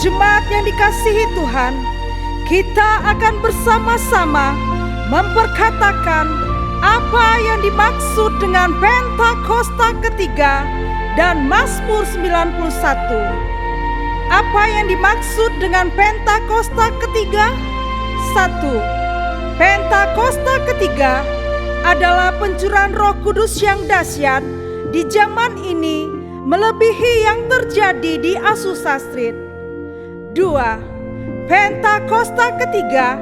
jemaat yang dikasihi Tuhan, kita akan bersama-sama memperkatakan apa yang dimaksud dengan Pentakosta ketiga dan Mazmur 91. Apa yang dimaksud dengan Pentakosta ketiga? 1. Pentakosta ketiga adalah pencurahan Roh Kudus yang dahsyat di zaman ini, melebihi yang terjadi di Azusa Street. 2. Pentakosta ketiga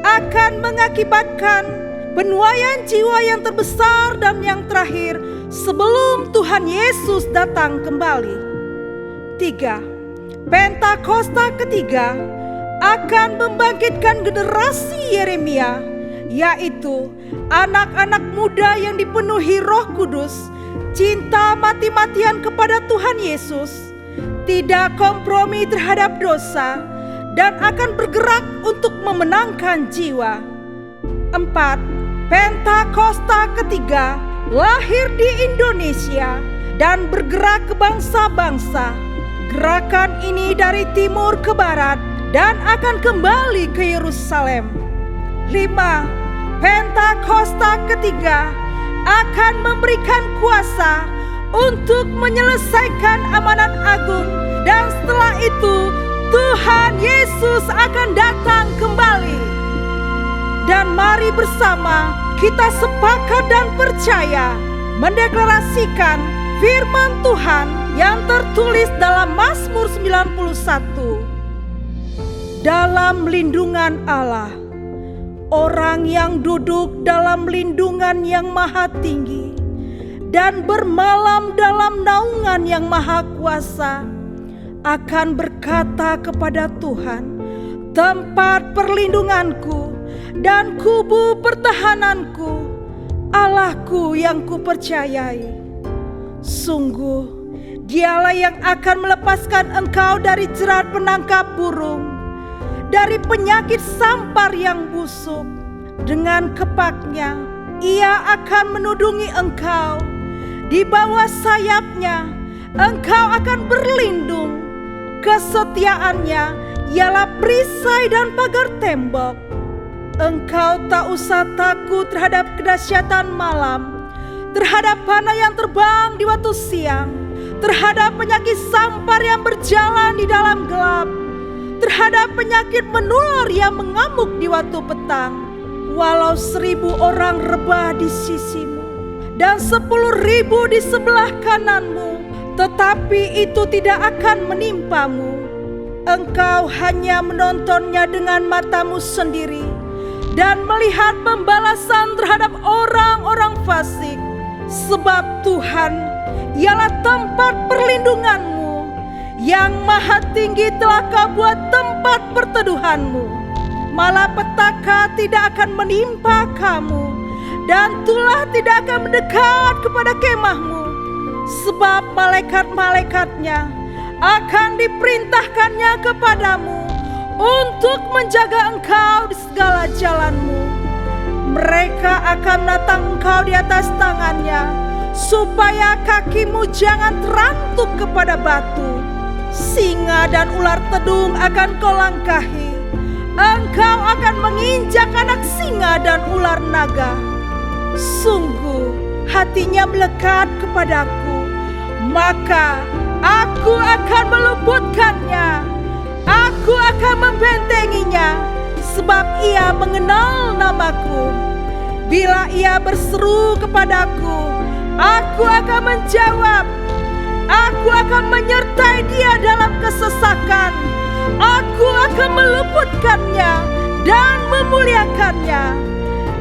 akan mengakibatkan penuaian jiwa yang terbesar dan yang terakhir sebelum Tuhan Yesus datang kembali. 3. Pentakosta ketiga akan membangkitkan generasi Yeremia, yaitu anak-anak muda yang dipenuhi Roh Kudus, cinta mati-matian kepada Tuhan Yesus, tidak kompromi terhadap dosa, dan akan bergerak untuk memenangkan jiwa. 4. Pentakosta ketiga lahir di Indonesia dan bergerak ke bangsa-bangsa. Gerakan ini dari timur ke barat dan akan kembali ke Yerusalem. 5. Pentakosta ketiga akan memberikan kuasa untuk menyelesaikan amanat agung, dan setelah itu Tuhan Yesus akan datang kembali. Dan mari bersama kita sepakat dan percaya mendeklarasikan firman Tuhan yang tertulis dalam Mazmur 91. Dalam lindungan Allah, orang yang duduk dalam lindungan yang maha tinggi dan bermalam dalam naungan yang maha kuasa akan berkata kepada Tuhan, tempat perlindunganku dan kubu pertahananku, Allahku yang kupercayai. Sungguh, Dialah yang akan melepaskan engkau dari jerat penangkap burung, dari penyakit sampar yang busuk. Dengan kepaknya Ia akan menudungi engkau, di bawah sayapnya engkau akan berlindung. Kesetiaannya ialah perisai dan pagar tembok. Engkau tak usah takut terhadap kedahsyatan malam, terhadap panah yang terbang di waktu siang, terhadap penyakit sampar yang berjalan di dalam gelap, terhadap penyakit menular yang mengamuk di waktu petang. Walau 1000 orang rebah di sisimu dan 10.000 di sebelah kananmu, tetapi itu tidak akan menimpamu. Engkau hanya menontonnya dengan matamu sendiri dan melihat pembalasan terhadap orang-orang fasik. Sebab Tuhan ialah tempat perlindunganmu, yang maha tinggi telah kau buat tempat perteduhanmu. Malapetaka tidak akan menimpa kamu, dan tulah tidak akan mendekat kepada kemahmu. Sebab malaikat-malaikatnya akan diperintahkannya kepadamu untuk menjaga engkau di segala jalanmu. Mereka akan menatang engkau di atas tangannya, supaya kakimu jangan terantuk kepada batu. Singa dan ular tedung akan kau langkahi. Engkau akan menginjak anak singa dan ular naga. Sungguh hatinya melekat kepadaku, maka aku akan meluputkannya. Aku akan membentenginya, sebab ia mengenal namaku. Bila ia berseru kepadaku, aku akan menjawab. Aku akan menyertai dia dalam kesesakan. Aku akan meluputkannya dan memuliakannya.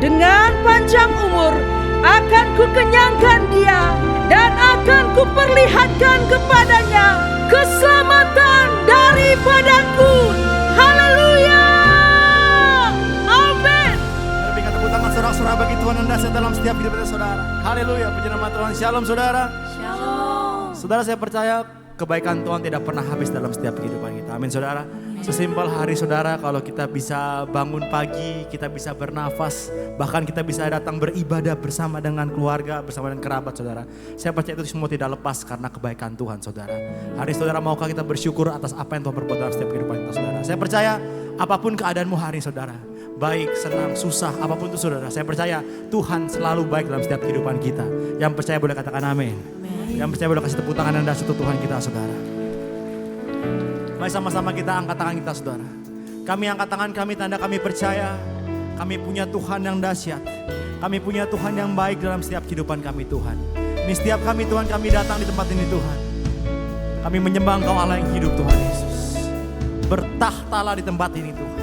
Dengan panjang umur akan kukenyangkan dia, dan akan kuperlihatkan kepadanya keselamatan daripadaku. Haleluya. Amin. Berikan tepuk tangan sorak-sorak bagi Tuhan yang dahsyat dalam setiap hidup kita, saudara. Haleluya, puji nama Tuhan. Shalom, saudara. Shalom. Saudara, saya percaya kebaikan Tuhan tidak pernah habis dalam setiap kehidupan kita. Amin saudara. Sesimpel hari saudara, kalau kita bisa bangun pagi, kita bisa bernafas, bahkan kita bisa datang beribadah bersama dengan keluarga, bersama dengan kerabat saudara. Saya percaya itu semua tidak lepas karena kebaikan Tuhan saudara. Hari saudara, maukah kita bersyukur atas apa yang Tuhan perbuat dalam setiap kehidupan kita saudara. Saya percaya apapun keadaanmu hari saudara, baik, senang, susah, apapun itu saudara, saya percaya Tuhan selalu baik dalam setiap kehidupan kita. Yang percaya boleh katakan amin. Yang percaya boleh kasih tepuk tangan dan dasar Tuhan kita saudara. Mari sama-sama kita angkat tangan kita saudara. Kami angkat tangan kami, tanda kami percaya kami punya Tuhan yang dahsyat. Kami punya Tuhan yang baik dalam setiap kehidupan kami Tuhan. Ini setiap kami Tuhan, kami datang di tempat ini Tuhan. Kami menyembah Engkau Allah yang hidup Tuhan Yesus. Bertahtalah di tempat ini Tuhan.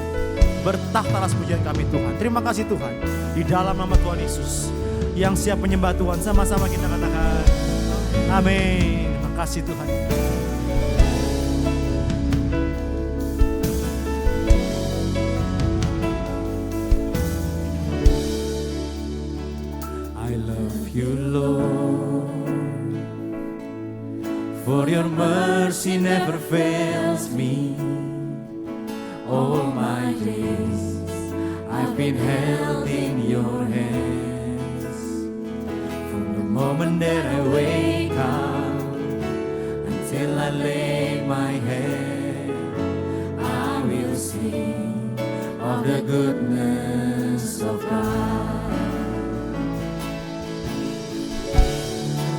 Bertahtalah pujian kami Tuhan. Terima kasih Tuhan. Di dalam nama Tuhan Yesus. Yang siap menyembah Tuhan, sama-sama kita katakan amin. Terima kasih Tuhan. I love you Lord, for your mercy never fails me. All my days I've been held in your hands. From the moment that I wake up until I lay my head, I will sing of the goodness of God.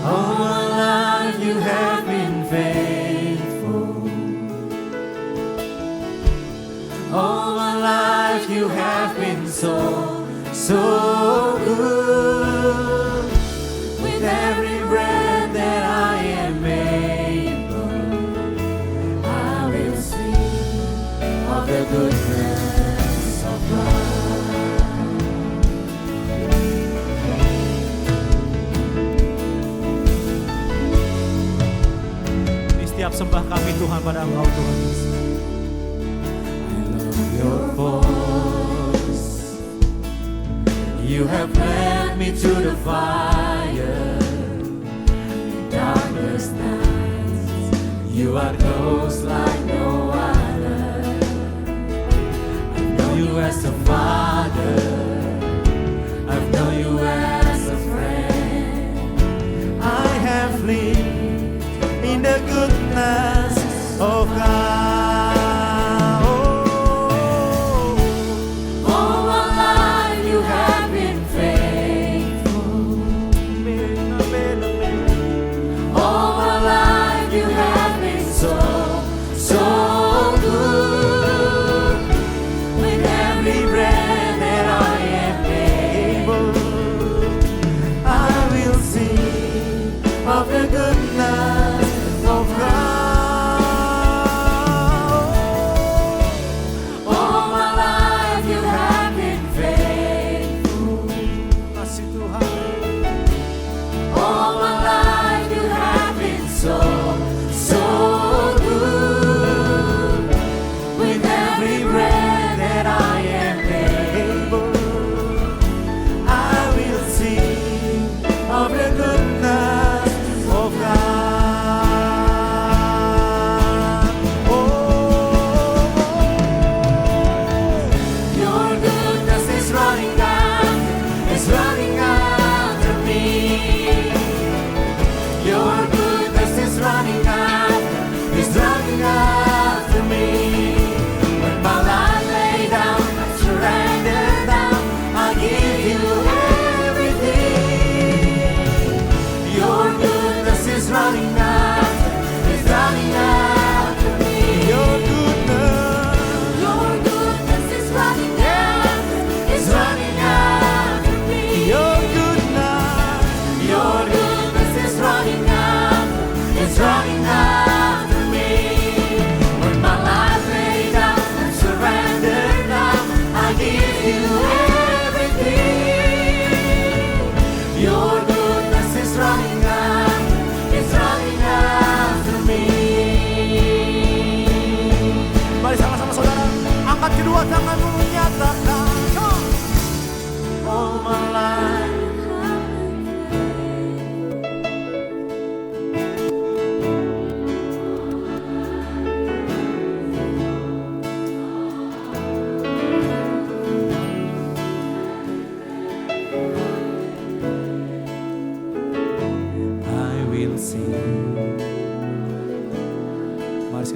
All my life you have been faithful. All my life you have been so good. With every breath that I am able, I will sing of the goodness of God. Setiap sembah kami Tuhan pada Engkau Tuhan Yesus. I love your voice. You have led me to the fire. In darkest nights, you are close like no other. I know you as a father. I've known you as a friend. I have lived in the goodness of God. All my life you have been faithful. All my life you have been so good. With every breath that I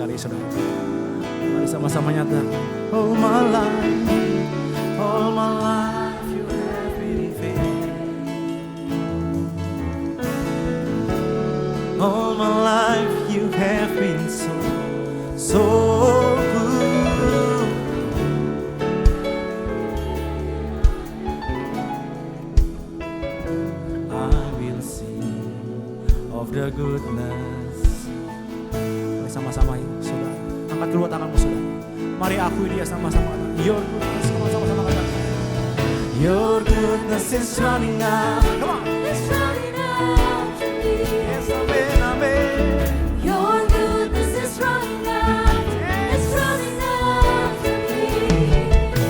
kali saudara. Mari sama-sama nyatakan. All my life you have been faithful. All my life you have been so good. I will sing of the goodness. Mari sama-sama yuk saudara. Angkat kedua tanganmu saudara. Mari akui dia sama-sama. Your goodness, sama-sama katakan. Your goodness is running out. Come on. It's running out to me. Yes, amen, amen. Your goodness is running out. It's running out to me.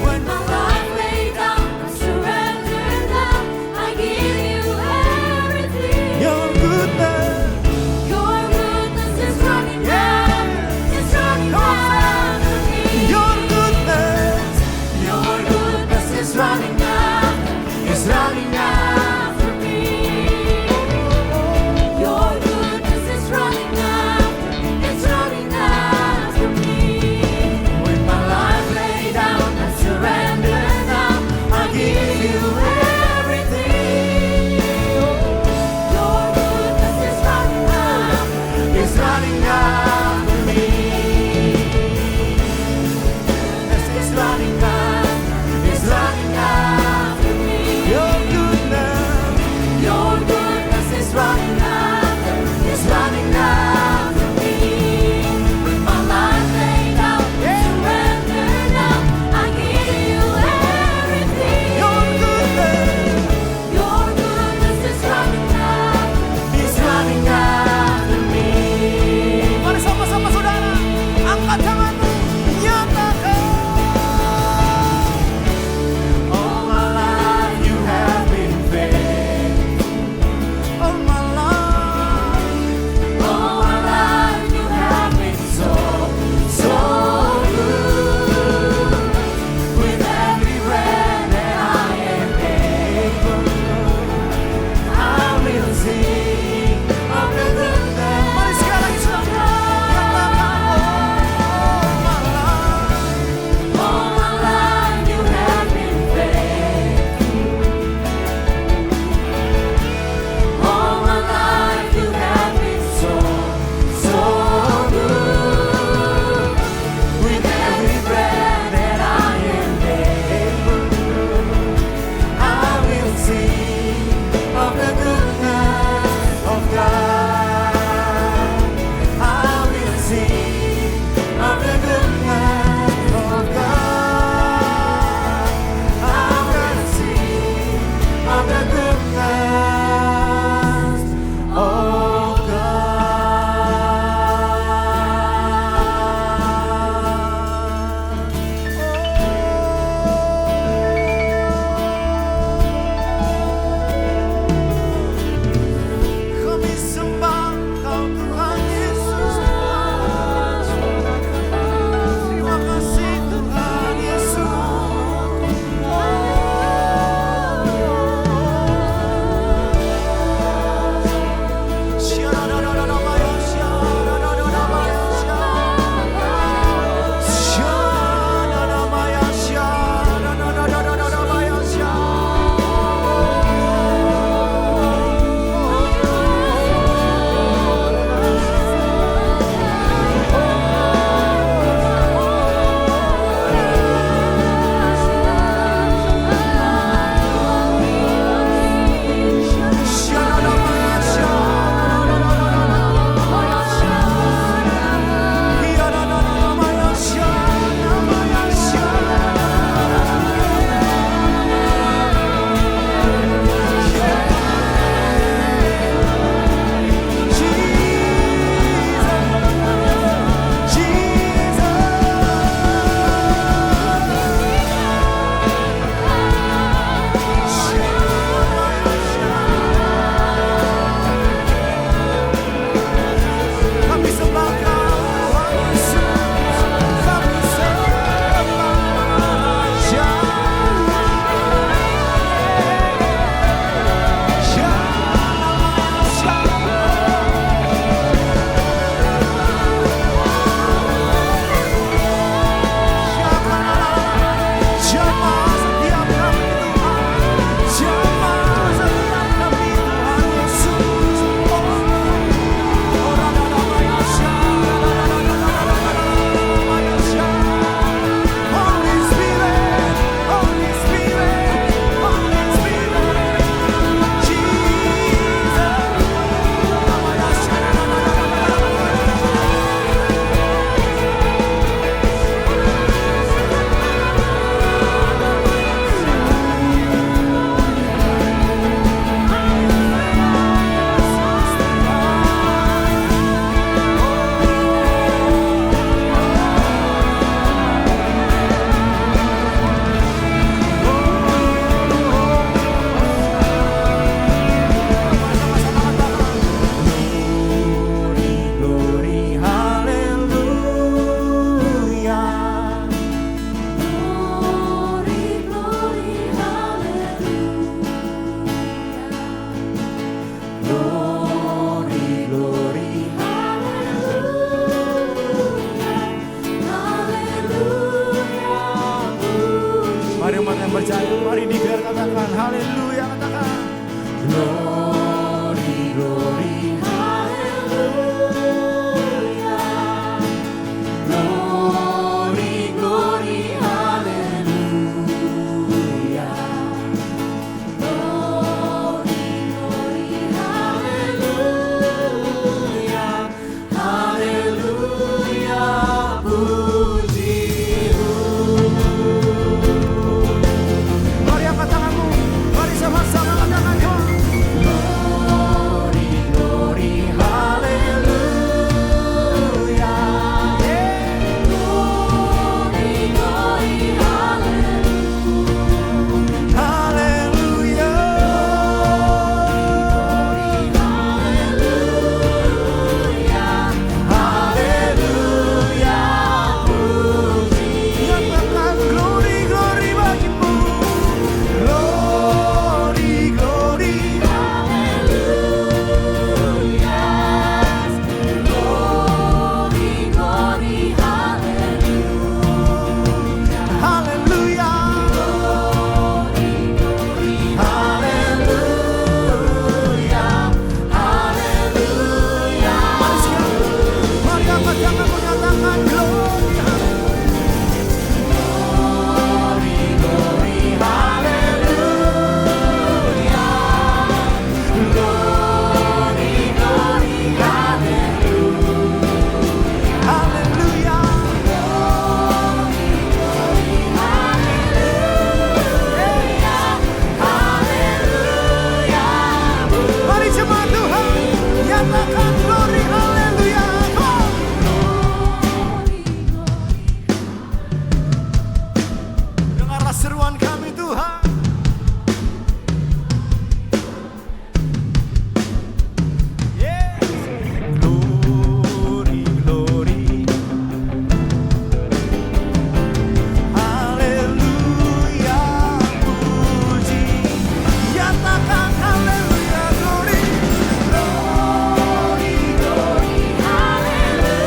When my life lay down, I surrender now. I give you everything. Your goodness. Your goodness is running out. It's running out to me. Your goodness. Your goodness is running out. It's running out for me. Your goodness is running out. It's running out for me. When my life lay down, I surrender now. I give you everything. Your goodness is running out. It's running out for me. It's running out. It's running out for me. Your goodness. Your goodness is running out. It's running out for me. With my life laid out, surrender now. I give you everything. Your goodness. Your goodness is running out. It's running out for me. Mari sama-sama saudara. Angkat tanganmu. Nyatakan. All my life you have been faithful. All my life. All my life you have been so good. With every breath that I am able, I will sing of the goodness. Mari sekali lagi saudara. All my life you have been faithful. All my life you have been so good. With every breath that I am able, I will sing of the goodness of God. I will sing of the goodness of God. I'm gonna sing of the goodness of Kami sembah Kau Tuhan Yesus. Terima kasih Tuhan Yesus. Glory, glory, hallelujah. Glory, glory, hallelujah. Glory, glory, hallelujah. Hallelujah, puji. Mari angkat tanganmu, mari sama-sama katakan glory, glory, hallelujah. Glory, glory, hallelujah. Hallelujah. Hallelujah, puji. Nyatakan glory, glory bagimu. Glory, glory, hallelujah. Glory, glory, hallelujah. Hallelujah. Glory, glory, hallelujah. Hallelujah. Mari sekarang, mari angkat tangan menyatakan glory, glory, glory, hallelujah. Glory, glory, hallelujah. Hallelujah. Glory, glory, hallelujah. Hallelujah. Mari jemaat Tuhan, nyatakan glory, hallelujah. Dengarlah seruan kami Tuhan. Yes. Glory, glory. Haleluya, puji. Nyatakan haleluya, glory. Glory, glory, haleluya.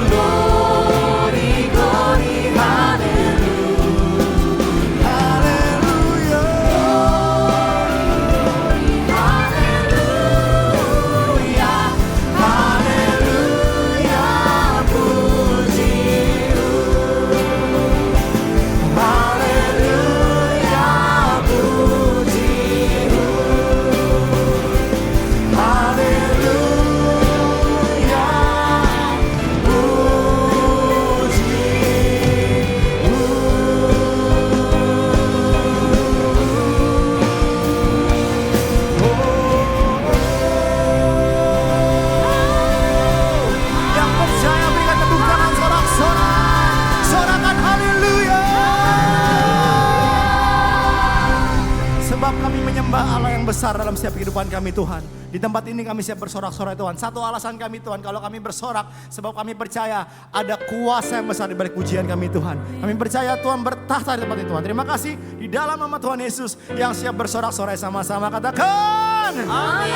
Glory, glory, haleluya. Haleluya. Haleluya, puji. Haleluya, puji. Yang percaya berikan tepuk tangan sorak-sorai. Sorakan haleluya. Sebab kami menyembah Allah yang besar dalam setiap kehidupan kami Tuhan. Di tempat ini kami siap bersorak-sorai Tuhan. Satu alasan kami Tuhan, kalau kami bersorak, sebab kami percaya ada kuasa yang besar di balik pujian kami Tuhan. Kami percaya Tuhan bertahta di tempat ini Tuhan. Terima kasih di dalam nama Tuhan Yesus yang siap bersorak-sorai sama-sama. Katakan amin.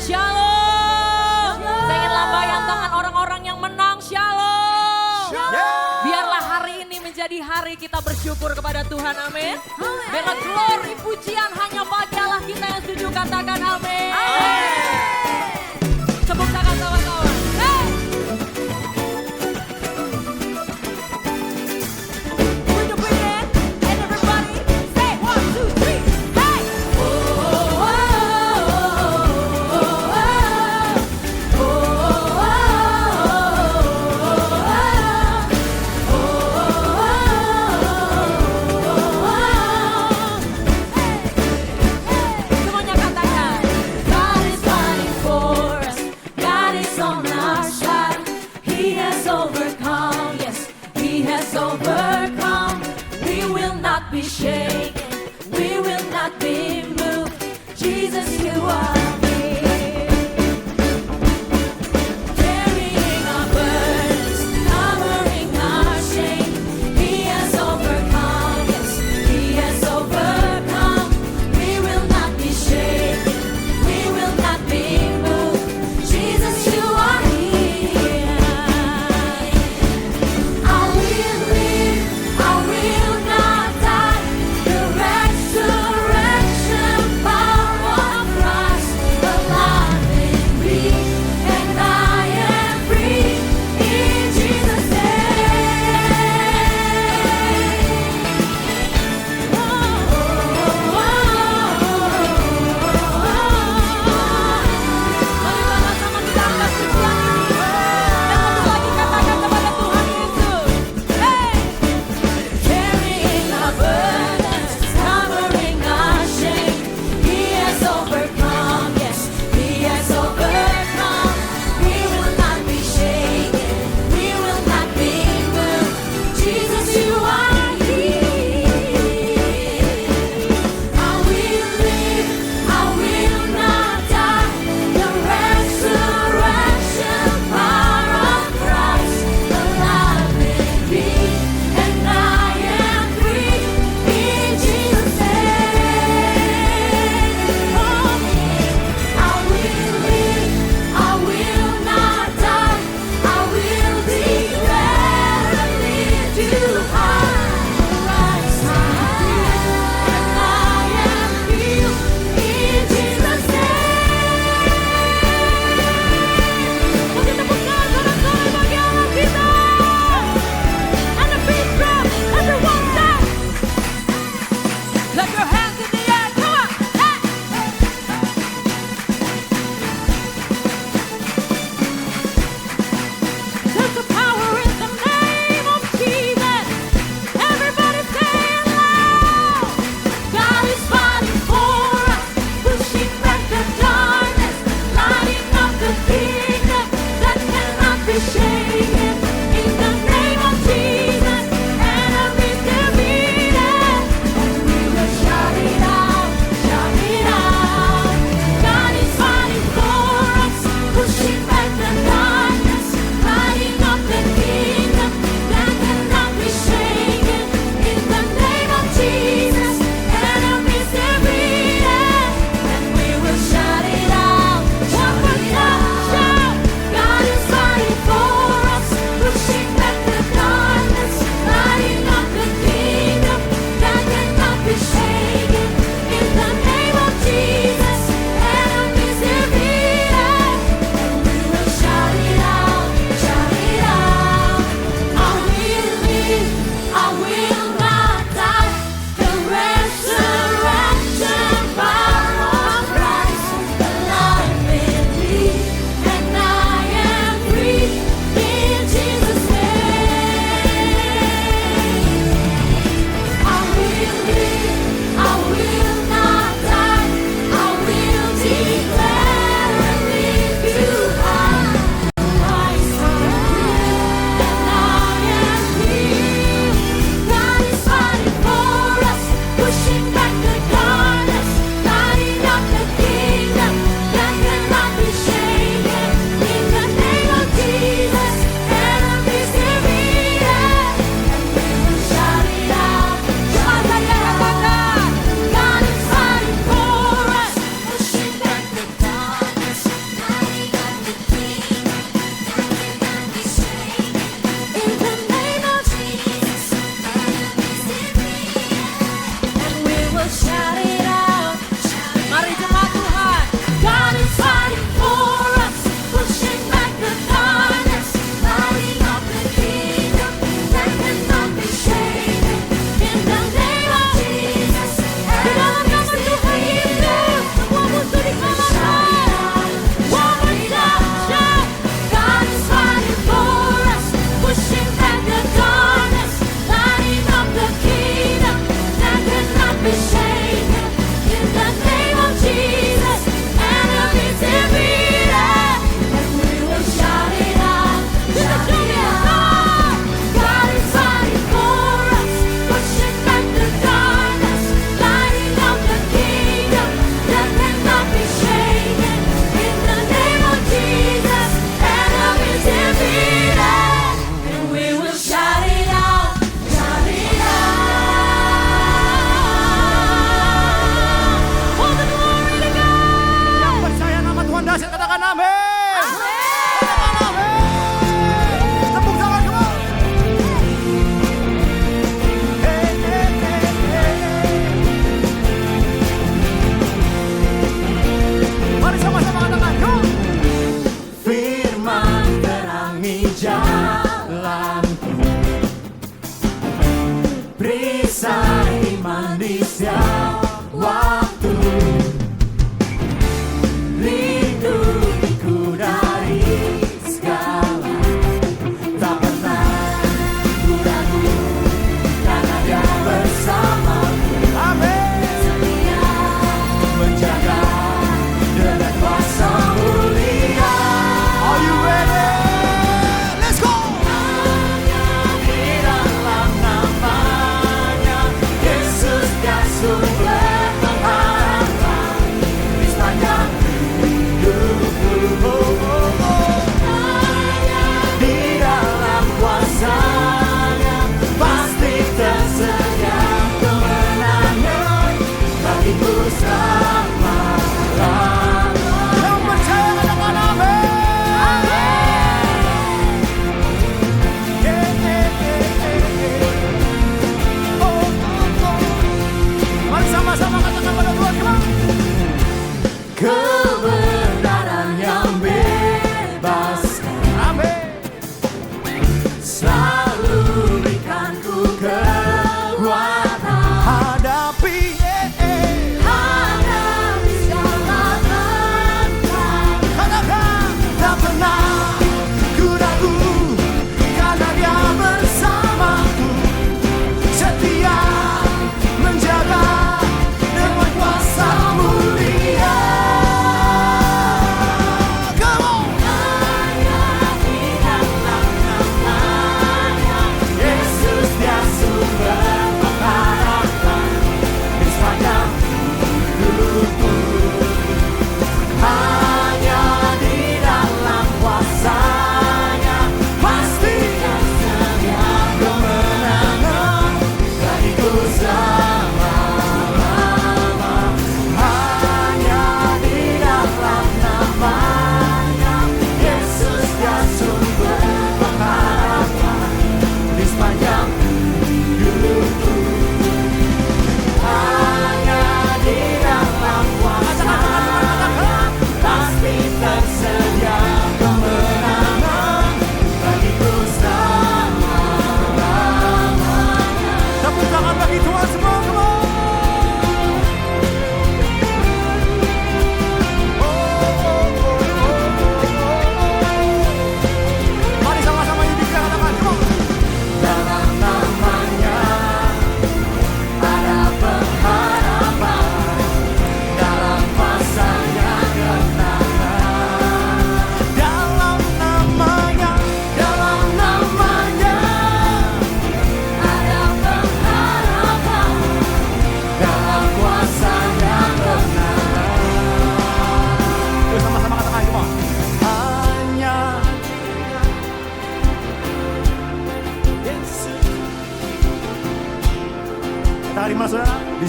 Shalom. Saya ingin lambaikan tangan orang-orang yang menang. Shalom. Biarlah hari ini menjadi hari kita bersyukur kepada Tuhan. Amin. Biarlah glory pujian hanya bagi Allah kita yang setuju. Katakan amin. Tepuk tangan kawan-kawan. Hey. Put your big hand and everybody say 1, 2, 3. Hey. Semuanya katakan, God is Clap your hands in the air, come on. Hey. There's the power in the name of Jesus. Everybody say it loud. God is fighting for us, pushing back the darkness, lighting up the kingdom that cannot be shaken. In the name of Jesus, enemies defeated, and we will shout it out, shout it out. God is fighting for us, pushing back the darkness, lighting up the kingdom that cannot be shaken. In the name of Jesus, enemies defeated, and we will shout it out, shout it out. God is fighting for us, pushing back the darkness, lighting up the kingdom that cannot be shaken. In the name of Jesus, enemies defeated, and we will shout it out, shout it out. I will live, I will not die. The resurrection power of Christ alive in me, and I am free in Jesus' name. I will live, I will not die. I will declare and lift you high. Christ alive, and I am free. God is fighting for us, pushing back the darkness, lighting up the kingdom that cannot be shaken. In the name of Jesus, enemies defeated, and we will shout it out, shout it out. God is fighting for us, pushing back the darkness, lighting up the kingdom that cannot be shaken. In the name of Jesus, enemies defeated, and we will shout it out. Mari jemaat Tuhan. God is fighting for us, pushing back the darkness, lighting up the kingdom that cannot be shaken. In the name of Jesus, di dalam nama Tuhan Yesus, semua musuh dikalahkan. One more time, shout. God is fighting for us, pushing back the darkness, lighting up the kingdom that cannot be shaken. In the name of Jesus, enemies defeated, and we will shout it out, shout it out. God is fighting for us, pushing back the darkness, lighting up the kingdom that cannot be shaken. In the name of Jesus, enemies defeated, and we will shout it out, shout it out.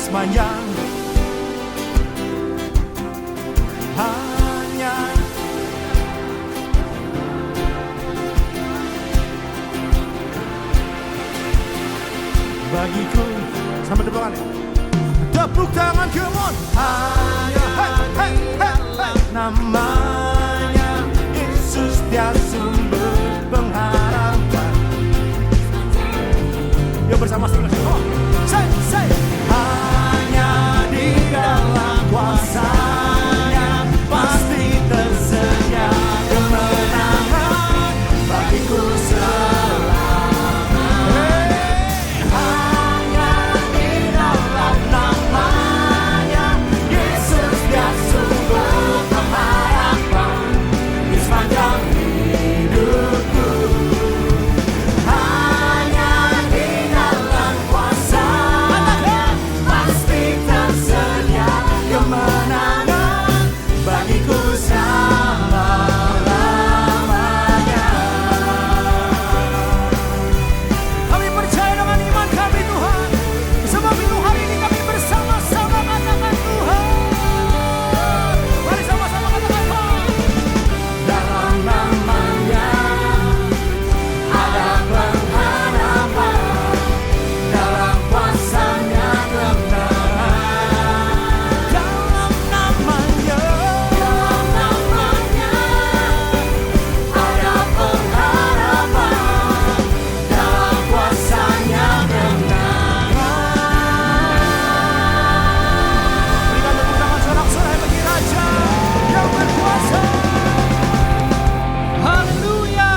sepanjang hanya bagiku. Sampai tepuk tangan. Tepuk tangan, come on. Hanya namanya Yesus, dia sumber pengharapan. Yuk bersama-sama. Oh, say. Hanya di dalam kuasa-Nya pasti tersedia kemenangan bagiku selama. Hanya di dalam namanya Yesus, dia sumber pengharapan di sepanjang hidupku. Hanya di dalam kuasa-Nya pasti tersedia kemenangan bagiku selama-lamanya. Kami percaya dengan iman kami, Tuhan. Sebab itu hari ini kami bersama-sama katakan Tuhan. Mari sama-sama katakan Tuhan. Dalam namanya ada pengharapan, dalam kuasa-Nya kemenangan. Dalam namanya ada pengharapan, dalam kuasa-Nya kemenangan. Berikan tepuk tangan sorak-sorai bagi Raja yang berkuasa. Haleluya.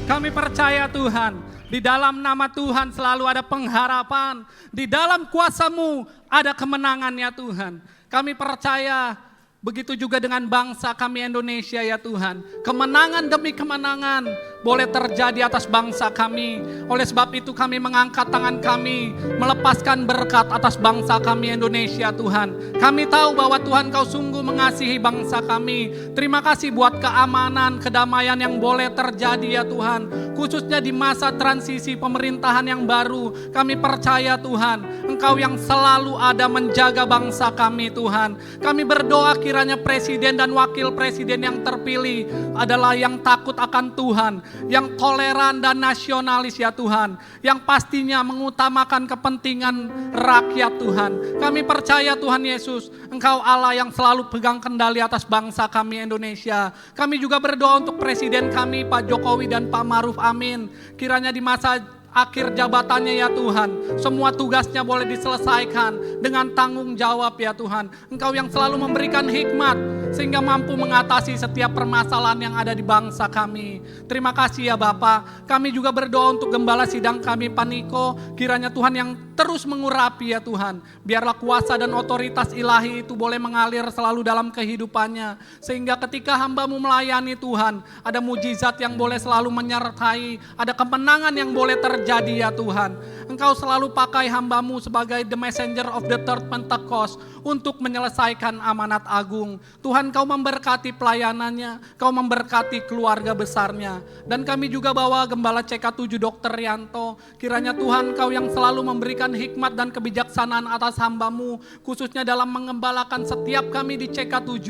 Kami percaya Tuhan, di dalam nama Tuhan selalu ada pengharapan. Di dalam kuasa-Mu ada kemenangan ya Tuhan. Kami percaya begitu juga dengan bangsa kami Indonesia ya Tuhan. Kemenangan demi kemenangan boleh terjadi atas bangsa kami. Oleh sebab itu kami mengangkat tangan kami, melepaskan berkat atas bangsa kami Indonesia Tuhan. Kami tahu bahwa Tuhan Kau sungguh mengasihi bangsa kami. Terima kasih buat keamanan, kedamaian yang boleh terjadi ya Tuhan. Khususnya di masa transisi pemerintahan yang baru. Kami percaya Tuhan, Engkau yang selalu ada menjaga bangsa kami Tuhan. Kami berdoa kiranya presiden dan wakil presiden yang terpilih adalah yang takut akan Tuhan, yang toleran dan nasionalis ya Tuhan, yang pastinya mengutamakan kepentingan rakyat Tuhan. Kami percaya Tuhan Yesus, Engkau Allah yang selalu pegang kendali atas bangsa kami Indonesia. Kami juga berdoa untuk presiden kami Pak Jokowi dan Pak Maruf Amin. Kiranya di masa akhir jabatannya ya Tuhan, semua tugasnya boleh diselesaikan dengan tanggung jawab ya Tuhan. Engkau yang selalu memberikan hikmat sehingga mampu mengatasi setiap permasalahan yang ada di bangsa kami. Terima kasih ya Bapa. Kami juga berdoa untuk gembala sidang kami Pak Niko. Kiranya Tuhan yang terus mengurapi ya Tuhan. Biarlah kuasa dan otoritas ilahi itu boleh mengalir selalu dalam kehidupannya. Sehingga ketika hamba-Mu melayani Tuhan, ada mujizat yang boleh selalu menyertai, ada kemenangan yang boleh terjadi ya Tuhan. Engkau selalu pakai hamba-Mu sebagai the messenger of the third Pentecost untuk menyelesaikan amanat agung. Tuhan Kau memberkati pelayanannya, Kau memberkati keluarga besarnya. Dan kami juga bawa Gembala CK7 Dr. Rianto. Kiranya Tuhan Kau yang selalu memberikan hikmat dan kebijaksanaan atas hamba-Mu, khususnya dalam mengembalakan setiap kami di CK7,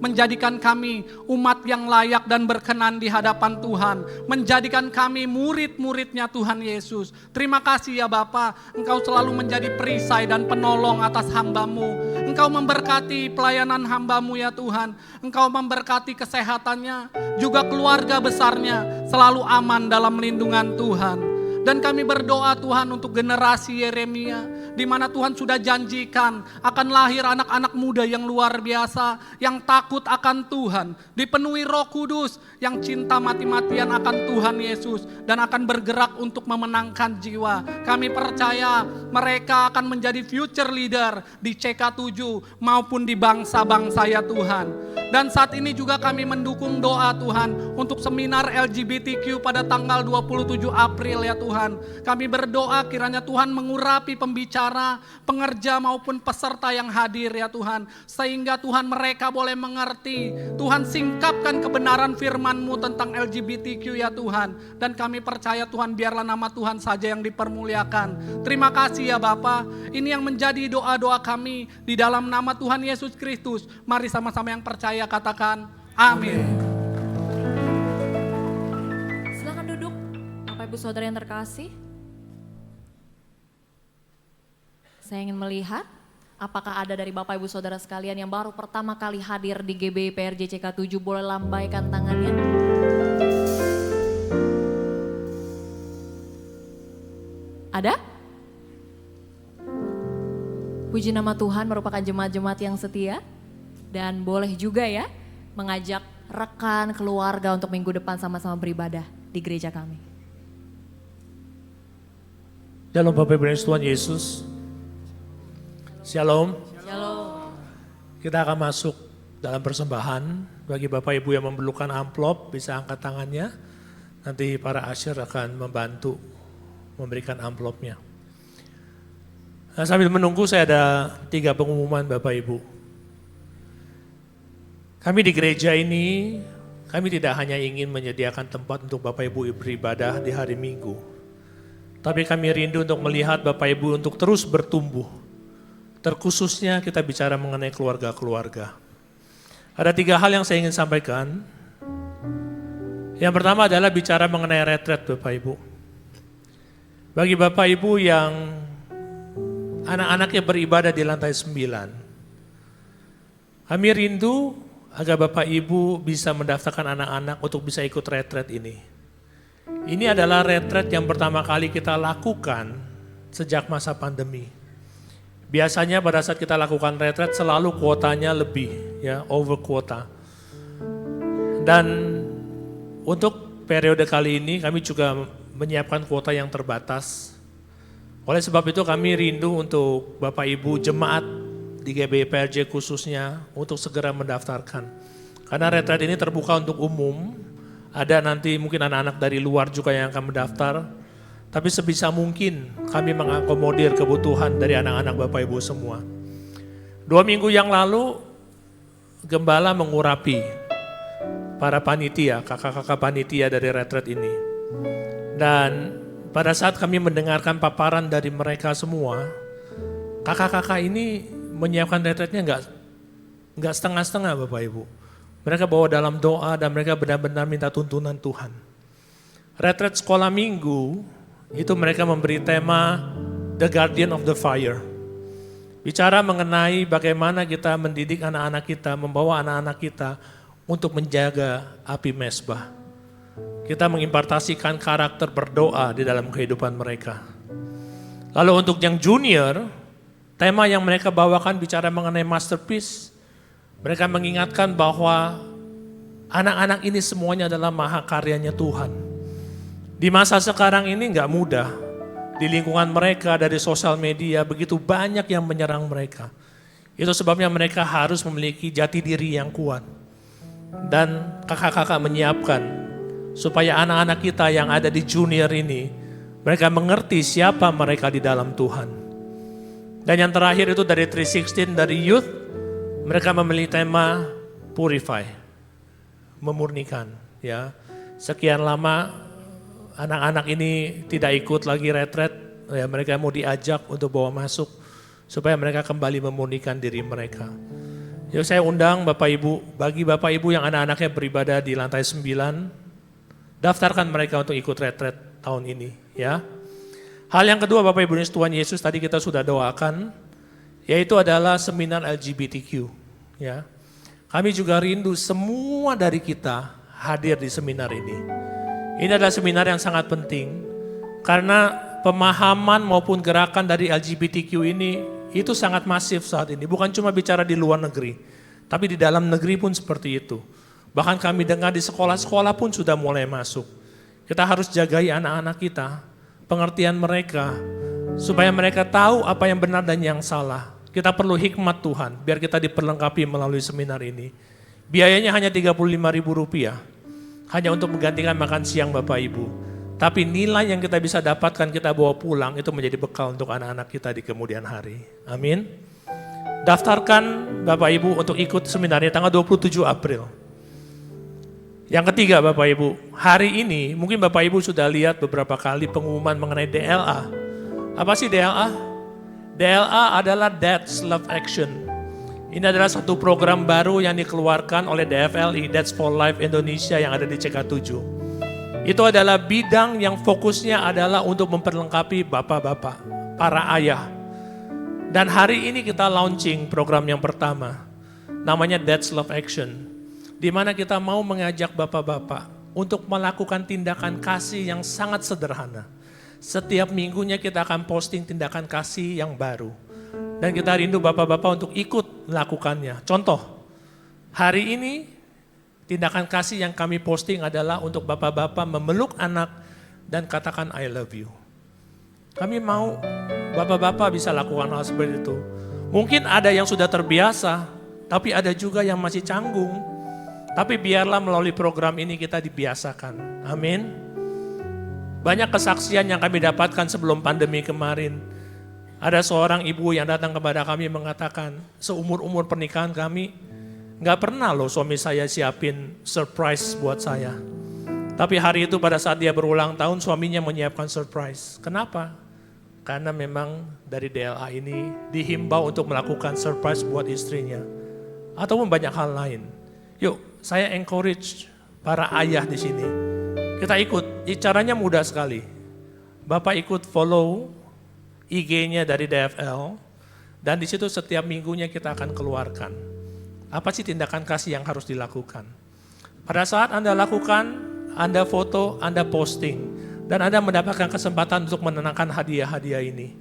menjadikan kami umat yang layak dan berkenan di hadapan Tuhan, menjadikan kami murid-muridnya Tuhan Yesus. Terima kasih ya Bapa, Engkau selalu menjadi perisai dan penolong atas hamba-Mu. Engkau memberkati pelayanan hamba-Mu ya Tuhan, Engkau memberkati kesehatannya, juga keluarga besarnya selalu aman dalam lindungan Tuhan. Dan kami berdoa Tuhan untuk generasi Yeremia, di mana Tuhan sudah janjikan akan lahir anak-anak muda yang luar biasa, yang takut akan Tuhan, dipenuhi Roh Kudus, yang cinta mati-matian akan Tuhan Yesus, dan akan bergerak untuk memenangkan jiwa. Kami percaya mereka akan menjadi future leader di CK7 maupun di bangsa-bangsa ya Tuhan. Dan saat ini juga kami mendukung doa Tuhan untuk seminar LGBTQ pada tanggal 27 April ya Tuhan. Kami berdoa kiranya Tuhan mengurapi pembicara, pengerja maupun peserta yang hadir ya Tuhan. Sehingga Tuhan mereka boleh mengerti. Tuhan singkapkan kebenaran firman-Mu tentang LGBTQ ya Tuhan. Dan kami percaya Tuhan biarlah nama Tuhan saja yang dipermuliakan. Terima kasih ya Bapa. Ini yang menjadi doa-doa kami di dalam nama Tuhan Yesus Kristus. Mari sama-sama yang percaya katakan amin. Silakan duduk, Bapak Ibu Saudara yang terkasih. Saya ingin melihat apakah ada dari Bapak Ibu Saudara sekalian yang baru pertama kali hadir di GBI PRJCK 7, boleh lambaikan tangannya. Ada? Puji nama Tuhan, merupakan jemaat-jemaat yang setia. Dan boleh juga ya mengajak rekan, keluarga untuk minggu depan sama-sama beribadah di gereja kami. Shalom Bapak Ibu Tuhan Yesus. Shalom. Shalom. Kita akan masuk dalam persembahan. Bagi Bapak Ibu yang memerlukan amplop bisa angkat tangannya. Nanti para usher akan membantu memberikan amplopnya. Nah, sambil menunggu saya ada 3 pengumuman Bapak Ibu. Kami di gereja ini, kami tidak hanya ingin menyediakan tempat untuk Bapak Ibu beribadah di hari Minggu. Tapi kami rindu untuk melihat Bapak Ibu untuk terus bertumbuh. Terkhususnya kita bicara mengenai keluarga-keluarga. Ada 3 hal yang saya ingin sampaikan. Yang pertama adalah bicara mengenai retret Bapak Ibu. Bagi Bapak Ibu yang anak-anaknya beribadah di lantai 9. Kami rindu agar Bapak Ibu bisa mendaftarkan anak-anak untuk bisa ikut retret ini. Ini adalah retret yang pertama kali kita lakukan sejak masa pandemi. Biasanya pada saat kita lakukan retret selalu kuotanya lebih, ya, over kuota. Dan untuk periode kali ini kami juga menyiapkan kuota yang terbatas. Oleh sebab itu kami rindu untuk Bapak Ibu jemaat di GBI PRJ khususnya untuk segera mendaftarkan. Karena retret ini terbuka untuk umum, ada nanti mungkin anak-anak dari luar juga yang akan mendaftar. Tapi sebisa mungkin kami mengakomodir kebutuhan dari anak-anak Bapak Ibu semua. 2 minggu yang lalu, Gembala mengurapi para panitia, kakak-kakak panitia dari retret ini. Dan pada saat kami mendengarkan paparan dari mereka semua, kakak-kakak ini menyiapkan retretnya enggak setengah-setengah Bapak Ibu. Mereka bawa dalam doa dan mereka benar-benar minta tuntunan Tuhan. Retret sekolah minggu itu mereka memberi tema The Guardian of the Fire. Bicara mengenai bagaimana kita mendidik anak-anak kita, membawa anak-anak kita untuk menjaga api mezbah. Kita mengimpartasikan karakter berdoa di dalam kehidupan mereka. Lalu untuk yang junior, tema yang mereka bawakan bicara mengenai masterpiece. Mereka mengingatkan bahwa anak-anak ini semuanya adalah mahakaryanya Tuhan. Di masa sekarang ini enggak mudah. Di lingkungan mereka dari sosial media begitu banyak yang menyerang mereka. Itu sebabnya mereka harus memiliki jati diri yang kuat. Dan kakak-kakak menyiapkan supaya anak-anak kita yang ada di junior ini, mereka mengerti siapa mereka di dalam Tuhan. Dan yang terakhir itu dari 316 dari youth, mereka memilih tema purify, memurnikan. Ya, sekian lama anak-anak ini tidak ikut lagi retret, ya mereka mau diajak untuk bawa masuk supaya mereka kembali memurnikan diri mereka. Jadi saya undang Bapak Ibu, bagi Bapak Ibu yang anak-anaknya beribadah di lantai 9, daftarkan mereka untuk ikut retret tahun ini, ya. Hal yang kedua Bapak Ibu Tuhan Yesus tadi kita sudah doakan, yaitu adalah seminar LGBTQ. Ya. Kami juga rindu semua dari kita hadir di seminar ini. Ini adalah seminar yang sangat penting, karena pemahaman maupun gerakan dari LGBTQ ini itu sangat masif saat ini. Bukan cuma bicara di luar negeri, tapi di dalam negeri pun seperti itu. Bahkan kami dengar di sekolah-sekolah pun sudah mulai masuk. Kita harus jagai anak-anak kita, pengertian mereka, supaya mereka tahu apa yang benar dan yang salah. Kita perlu hikmat Tuhan, biar kita diperlengkapi melalui seminar ini. Biayanya hanya Rp35.000, hanya untuk menggantikan makan siang Bapak Ibu. Tapi nilai yang kita bisa dapatkan, kita bawa pulang, itu menjadi bekal untuk anak-anak kita di kemudian hari. Amin. Daftarkan Bapak Ibu untuk ikut seminarnya tanggal 27 April. Yang ketiga Bapak Ibu, hari ini mungkin Bapak Ibu sudah lihat beberapa kali pengumuman mengenai DLA. Apa sih DLA? DLA adalah That's Love Action. Ini adalah satu program baru yang dikeluarkan oleh DFLI, That's for Life Indonesia yang ada di CK7. Itu adalah bidang yang fokusnya adalah untuk memperlengkapi bapak-bapak, para ayah. Dan hari ini kita launching program yang pertama, namanya That's Love Action. Di mana kita mau mengajak bapak-bapak untuk melakukan tindakan kasih yang sangat sederhana. Setiap minggunya kita akan posting tindakan kasih yang baru. Dan kita rindu bapak-bapak untuk ikut melakukannya. Contoh, hari ini tindakan kasih yang kami posting adalah untuk bapak-bapak memeluk anak dan katakan I love you. Kami mau bapak-bapak bisa lakukan hal seperti itu. Mungkin ada yang sudah terbiasa, tapi ada juga yang masih canggung. Tapi biarlah melalui program ini kita dibiasakan. Amin. Banyak kesaksian yang kami dapatkan sebelum pandemi kemarin. Ada seorang ibu yang datang kepada kami mengatakan, seumur-umur pernikahan kami, gak pernah loh suami saya siapin surprise buat saya. Tapi hari itu pada saat dia berulang tahun, suaminya menyiapkan surprise. Kenapa? Karena memang dari DLA ini dihimbau untuk melakukan surprise buat istrinya. Ataupun banyak hal lain. Yuk, saya encourage para ayah di sini. Kita ikut, caranya mudah sekali. Bapak ikut follow IG-nya dari DFL, dan di situ setiap minggunya kita akan keluarkan. Apa sih tindakan kasih yang harus dilakukan? Pada saat Anda lakukan, Anda foto, Anda posting, dan Anda mendapatkan kesempatan untuk menenangkan hadiah-hadiah ini.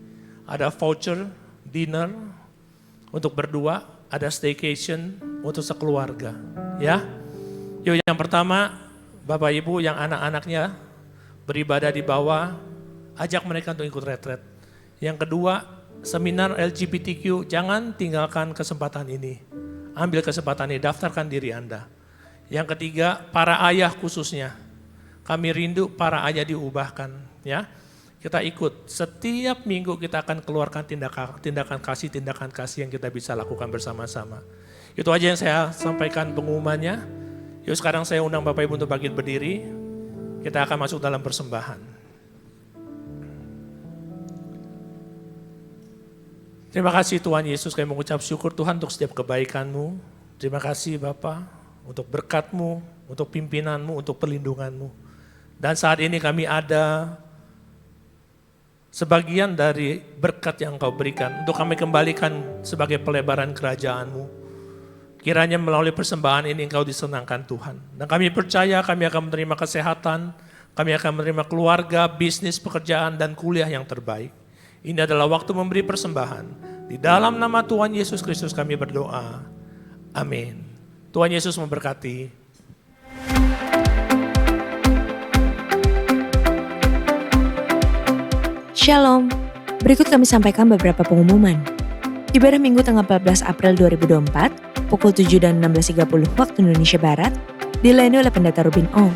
Ada voucher, dinner, untuk berdua, ada staycation untuk sekeluarga. Ya, yuk yang pertama, Bapak Ibu yang anak-anaknya beribadah di bawah, ajak mereka untuk ikut retret. Yang kedua, seminar LGBTQ, jangan tinggalkan kesempatan ini. Ambil kesempatan ini, daftarkan diri Anda. Yang ketiga, para ayah khususnya. Kami rindu para ayah diubahkan. Ya, kita ikut. Setiap minggu kita akan keluarkan tindakan kasih yang kita bisa lakukan bersama-sama. Itu aja yang saya sampaikan pengumumannya. Yuk sekarang saya undang Bapak Ibu untuk bangkit berdiri. Kita akan masuk dalam persembahan. Terima kasih Tuhan Yesus, kami mengucap syukur Tuhan untuk setiap kebaikan-Mu. Terima kasih Bapa untuk berkat-Mu, untuk pimpinan-Mu, untuk perlindungan-Mu. Dan saat ini kami ada sebagian dari berkat yang Engkau berikan untuk kami kembalikan sebagai pelebaran kerajaan-Mu. Kiranya melalui persembahan ini Engkau disenangkan Tuhan. Dan kami percaya kami akan menerima kesehatan, kami akan menerima keluarga, bisnis, pekerjaan, dan kuliah yang terbaik. Ini adalah waktu memberi persembahan. Di dalam nama Tuhan Yesus Kristus kami berdoa. Amin. Tuhan Yesus memberkati. Shalom. Berikut kami sampaikan beberapa pengumuman. Ibadah Minggu tanggal 14 April 2024, pukul 7 dan 16.30 waktu Indonesia Barat, dilayani oleh Pendeta Ruben Ong.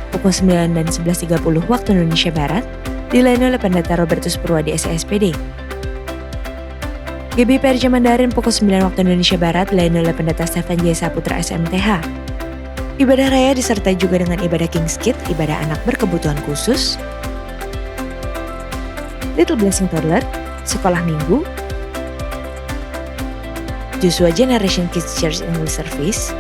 Pukul 9 dan 11.30 waktu Indonesia Barat, dilayani oleh Pendeta Robertus Purwadi SSPD. GBI PRJ Mandarin pukul 9 waktu Indonesia Barat, dilayani oleh Pendeta Stefan J. Saputra SMTH. Ibadah raya disertai juga dengan ibadah King's Kid, ibadah anak berkebutuhan khusus, Little Blessing Toddler, sekolah minggu, Joshua Generation Kids Church English Service,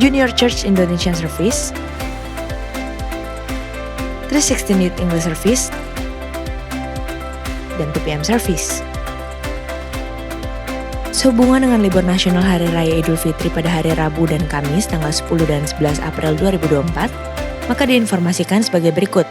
Junior Church Indonesian Service, 316 Youth English Service, dan 2PM Service. Sehubungan dengan libur nasional Hari Raya Idul Fitri pada hari Rabu dan Kamis tanggal 10 dan 11 April 2024, maka diinformasikan sebagai berikut.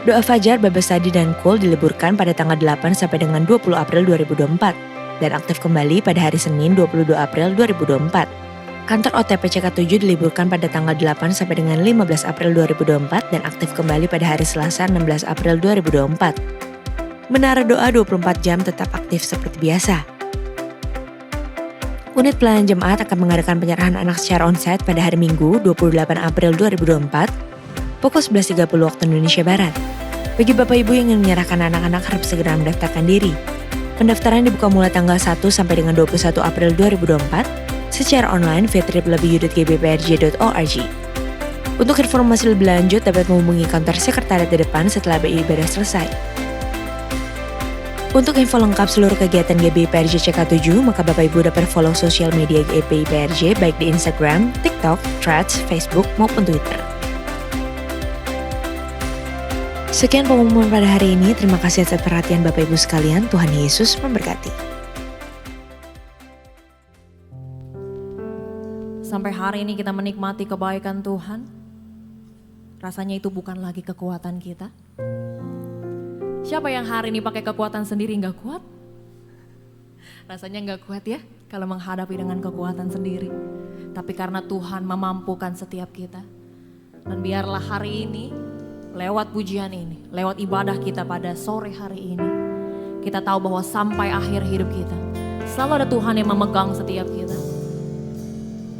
Doa Fajar, Bible Study, dan Cool diliburkan pada tanggal 8 sampai dengan 20 April 2024 dan aktif kembali pada hari Senin 22 April 2024. Kantor OTP CK7 diliburkan pada tanggal 8 sampai dengan 15 April 2024 dan aktif kembali pada hari Selasa 16 April 2024. Menara doa 24 jam tetap aktif seperti biasa. Unit pelayanan jemaat akan mengadakan penyerahan anak secara onsite pada hari Minggu 28 April 2024 pukul 11.30 waktu Indonesia Barat. Bagi Bapak Ibu yang ingin menyerahkan anak-anak harap segera mendaftarkan diri. Pendaftaran dibuka mulai tanggal 1 sampai dengan 21 April 2024 secara online via www.gbprj.org. Untuk informasi lebih lanjut dapat menghubungi kantor sekretariat di depan setelah ibadah selesai. Untuk info lengkap seluruh kegiatan GBI PRJ CK7, maka Bapak Ibu dapat follow sosial media GBI PRJ baik di Instagram, TikTok, Threads, Facebook, maupun Twitter. Sekian pengumuman pada hari ini, terima kasih atas perhatian Bapak Ibu sekalian, Tuhan Yesus memberkati. Sampai hari ini kita menikmati kebaikan Tuhan. Rasanya itu bukan lagi kekuatan kita. Siapa yang hari ini pakai kekuatan sendiri nggak kuat? Rasanya nggak kuat ya kalau menghadapi dengan kekuatan sendiri. Tapi karena Tuhan memampukan setiap kita. Dan biarlah hari ini, lewat pujian ini, lewat ibadah kita pada sore hari ini, kita tahu bahwa sampai akhir hidup kita, selalu ada Tuhan yang memegang setiap kita.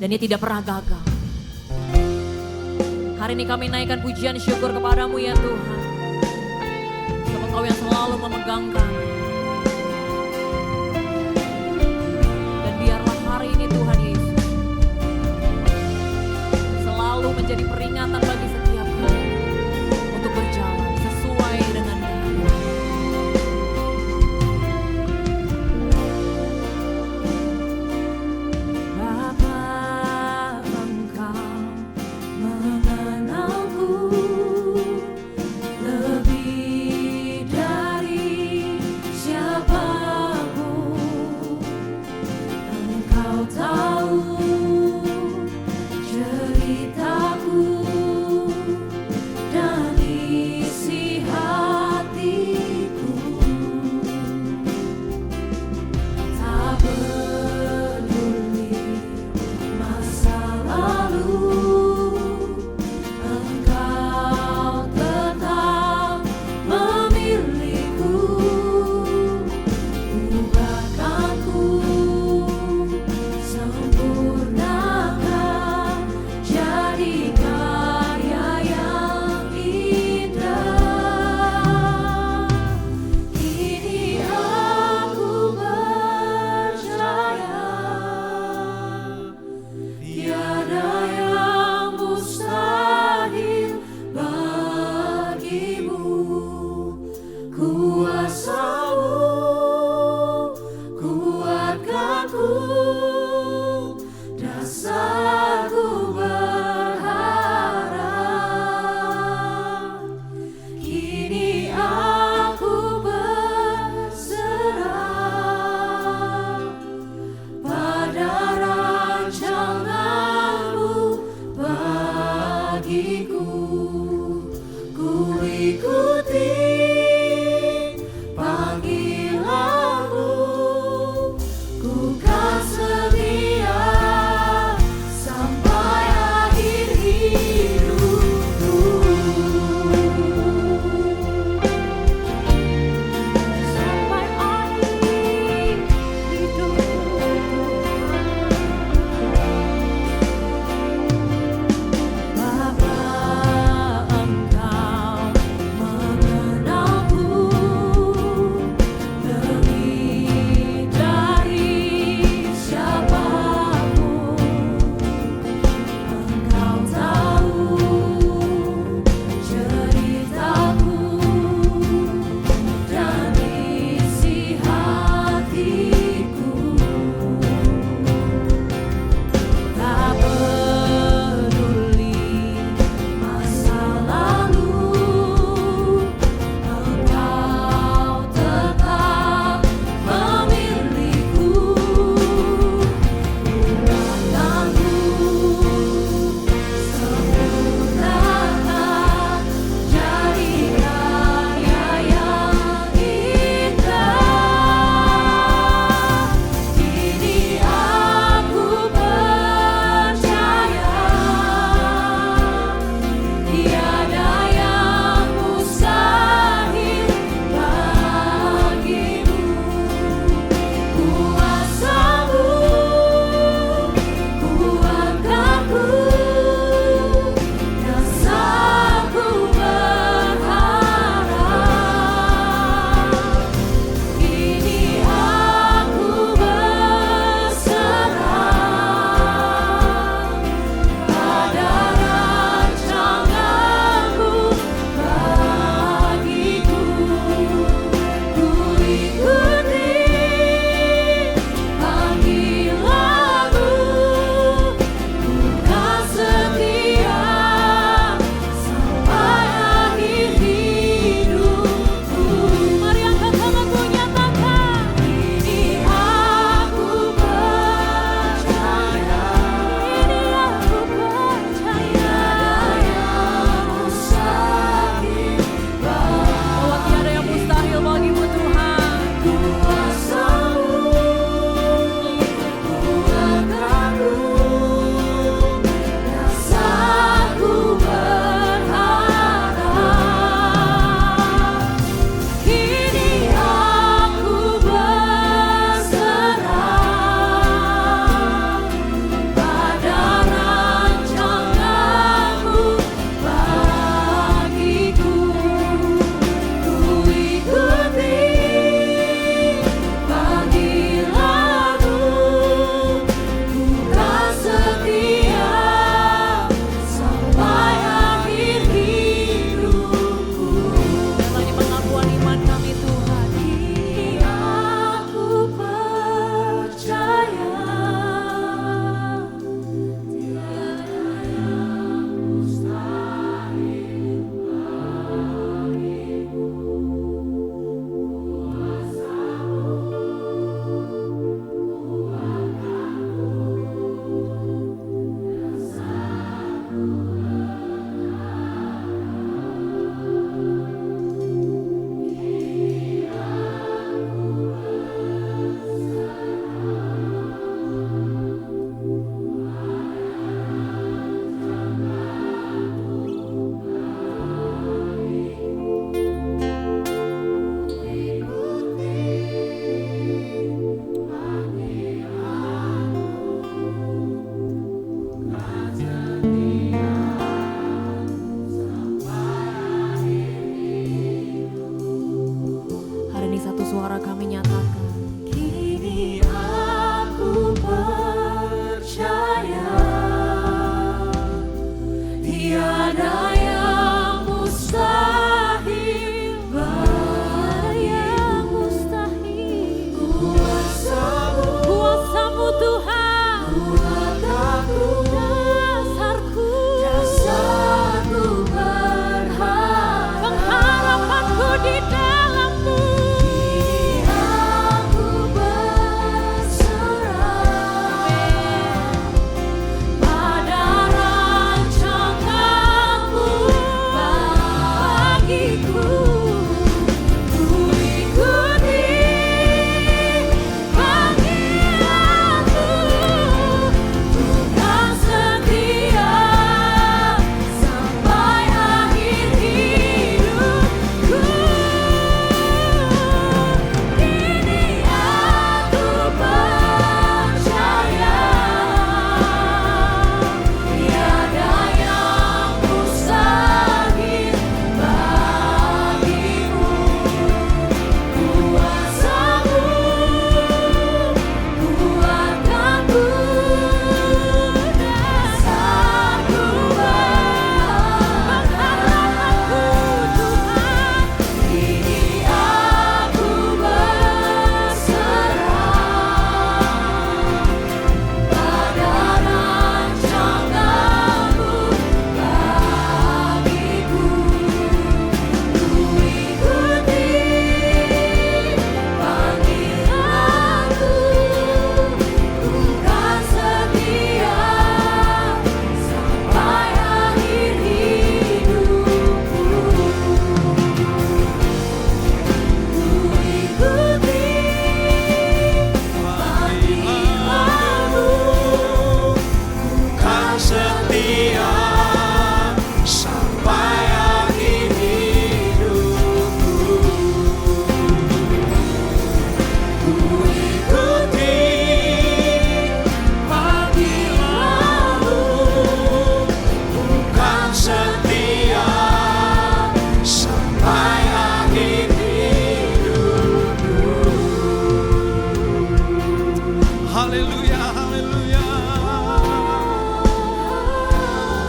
Dan Dia tidak pernah gagal. Hari ini kami naikkan pujian syukur kepadamu ya Tuhan. Engkau yang selalu memegang kami. Dan biarlah hari ini Tuhan Yesus selalu menjadi peringatan bagi setiap kami untuk berjalan sesuai dengan kehendak. Bapa, Engkau mengenalku lebih dari ikuti panggilanmu, bukan setia sampai akhir hidupku. Haleluya, haleluya.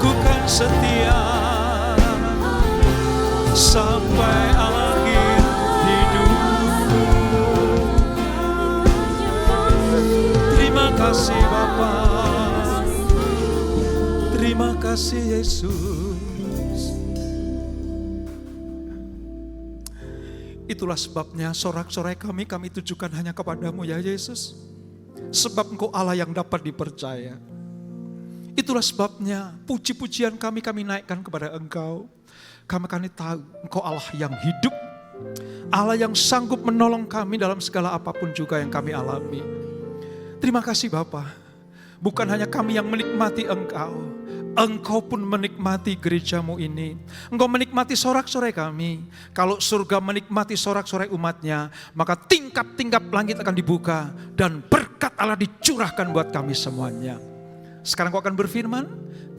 Ku kan setia sampai akhir hidupku. Terima kasih Bapa, terima kasih Yesus. Itulah sebabnya sorak-sorai kami tujukan hanya kepadamu ya Yesus. Sebab Engkau Allah yang dapat dipercaya. Itulah sebabnya puji-pujian kami naikkan kepada Engkau. Kami tahu Engkau Allah yang hidup. Allah yang sanggup menolong kami dalam segala apapun juga yang kami alami. Terima kasih Bapa. Bukan hanya kami yang menikmati Engkau. Engkau pun menikmati gerejamu ini. Engkau menikmati sorak-sorai kami. Kalau surga menikmati sorak-sorai umatnya, maka tingkap-tingkap langit akan dibuka. Dan berkat Allah dicurahkan buat kami semuanya. Sekarang Kau akan berfirman,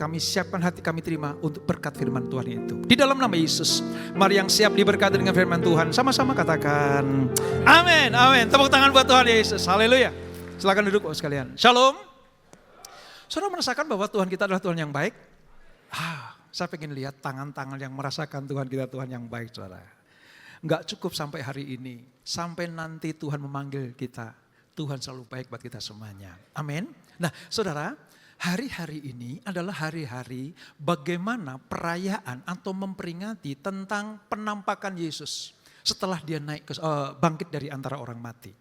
kami siapkan hati kami terima untuk berkat firman Tuhan itu. Di dalam nama Yesus, mari yang siap diberkati dengan firman Tuhan, sama-sama katakan, amin, amin. Tepuk tangan buat Tuhan Yesus, haleluya. Silakan duduk sekalian, shalom. Saudara merasakan bahwa Tuhan kita adalah Tuhan yang baik? Saya pengen lihat tangan-tangan yang merasakan Tuhan kita Tuhan yang baik, saudara. Enggak cukup sampai hari ini, sampai nanti Tuhan memanggil kita, Tuhan selalu baik buat kita semuanya. Amin. Nah, saudara, hari-hari ini adalah hari-hari bagaimana perayaan atau memperingati tentang penampakan Yesus setelah dia bangkit dari antara orang mati.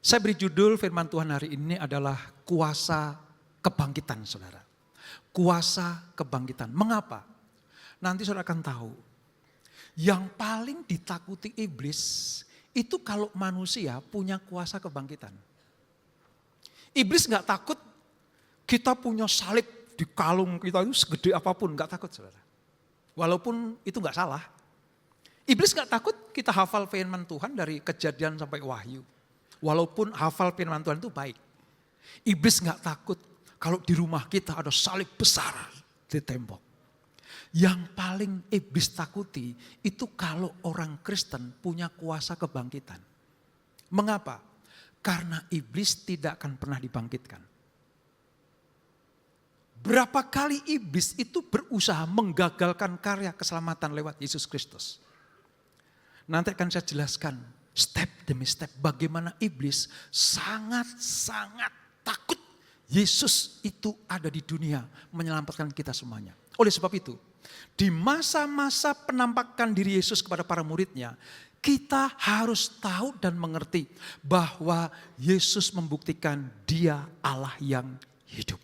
Saya beri judul firman Tuhan hari ini adalah kuasa kebangkitan, saudara. Kuasa kebangkitan. Mengapa? Nanti saudara akan tahu. Yang paling ditakuti iblis itu kalau manusia punya kuasa kebangkitan. Iblis gak takut kita punya salib di kalung kita itu segede apapun, gak takut saudara. Walaupun itu gak salah. Iblis gak takut kita hafal firman Tuhan dari Kejadian sampai Wahyu. Walaupun hafal firman Tuhan itu baik. Iblis gak takut kalau di rumah kita ada salib besar di tembok. Yang paling iblis takuti itu kalau orang Kristen punya kuasa kebangkitan. Mengapa? Karena iblis tidak akan pernah dibangkitkan. Berapa kali iblis itu berusaha menggagalkan karya keselamatan lewat Yesus Kristus. Nanti akan saya jelaskan step demi step bagaimana iblis sangat-sangat takut Yesus itu ada di dunia menyelamatkan kita semuanya. Oleh sebab itu, di masa-masa penampakan diri Yesus kepada para muridnya, kita harus tahu dan mengerti bahwa Yesus membuktikan Dia Allah yang hidup.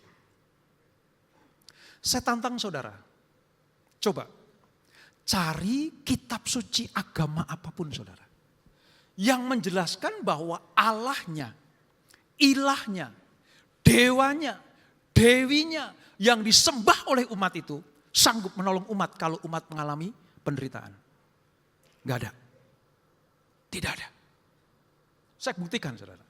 Saya tantang saudara, coba cari kitab suci agama apapun saudara, yang menjelaskan bahwa Allahnya, ilahnya, dewanya, dewinya yang disembah oleh umat itu sanggup menolong umat kalau umat mengalami penderitaan. Gak ada. Tidak ada. Saya buktikan saudara.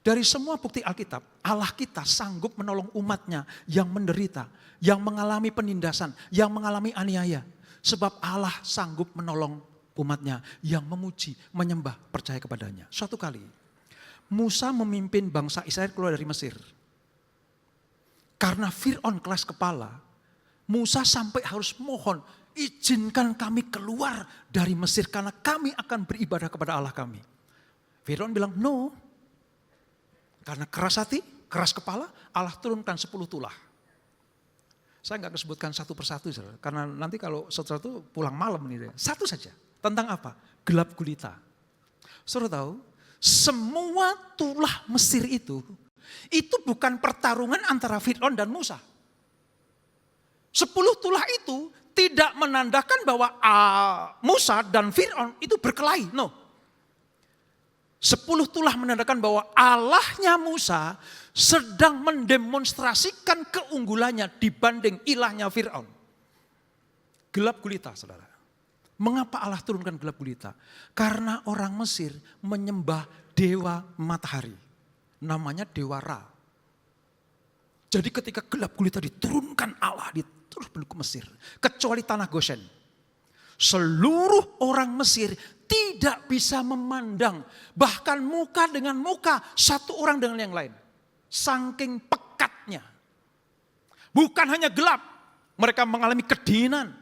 Dari semua bukti Alkitab, Allah kita sanggup menolong umatnya yang menderita, yang mengalami penindasan, yang mengalami aniaya. Sebab Allah sanggup menolong umatnya yang memuji, menyembah, percaya kepadanya. Suatu kali, Musa memimpin bangsa Israel keluar dari Mesir. Karena Fir'aun kelas kepala, Musa sampai harus mohon, izinkan kami keluar dari Mesir karena kami akan beribadah kepada Allah kami. Fir'aun bilang no. Karena keras hati, keras kepala, Allah turunkan 10 tulah. Saya nggak sebutkan satu persatu, karena nanti kalau satu-satu pulang malam ini. Satu saja, tentang apa? Gelap gulita. Saudara tahu, semua tulah Mesir itu bukan pertarungan antara Fir'aun dan Musa. 10 tulah itu tidak menandakan bahwa Musa dan Fir'aun itu berkelahi, no. 10 tulah menandakan bahwa Allahnya Musa sedang mendemonstrasikan keunggulannya dibanding ilahnya Fir'aun. Gelap gulita saudara. Mengapa Allah turunkan gelap gulita? Karena orang Mesir menyembah dewa matahari. Namanya Dewa Ra. Jadi ketika gelap gulita diturunkan Allah di seluruh penduduk Mesir. Kecuali tanah Goshen. Seluruh orang Mesir tidak bisa memandang. Bahkan muka dengan muka, satu orang dengan yang lain. Saking pekatnya. Bukan hanya gelap. Mereka mengalami kedinginan.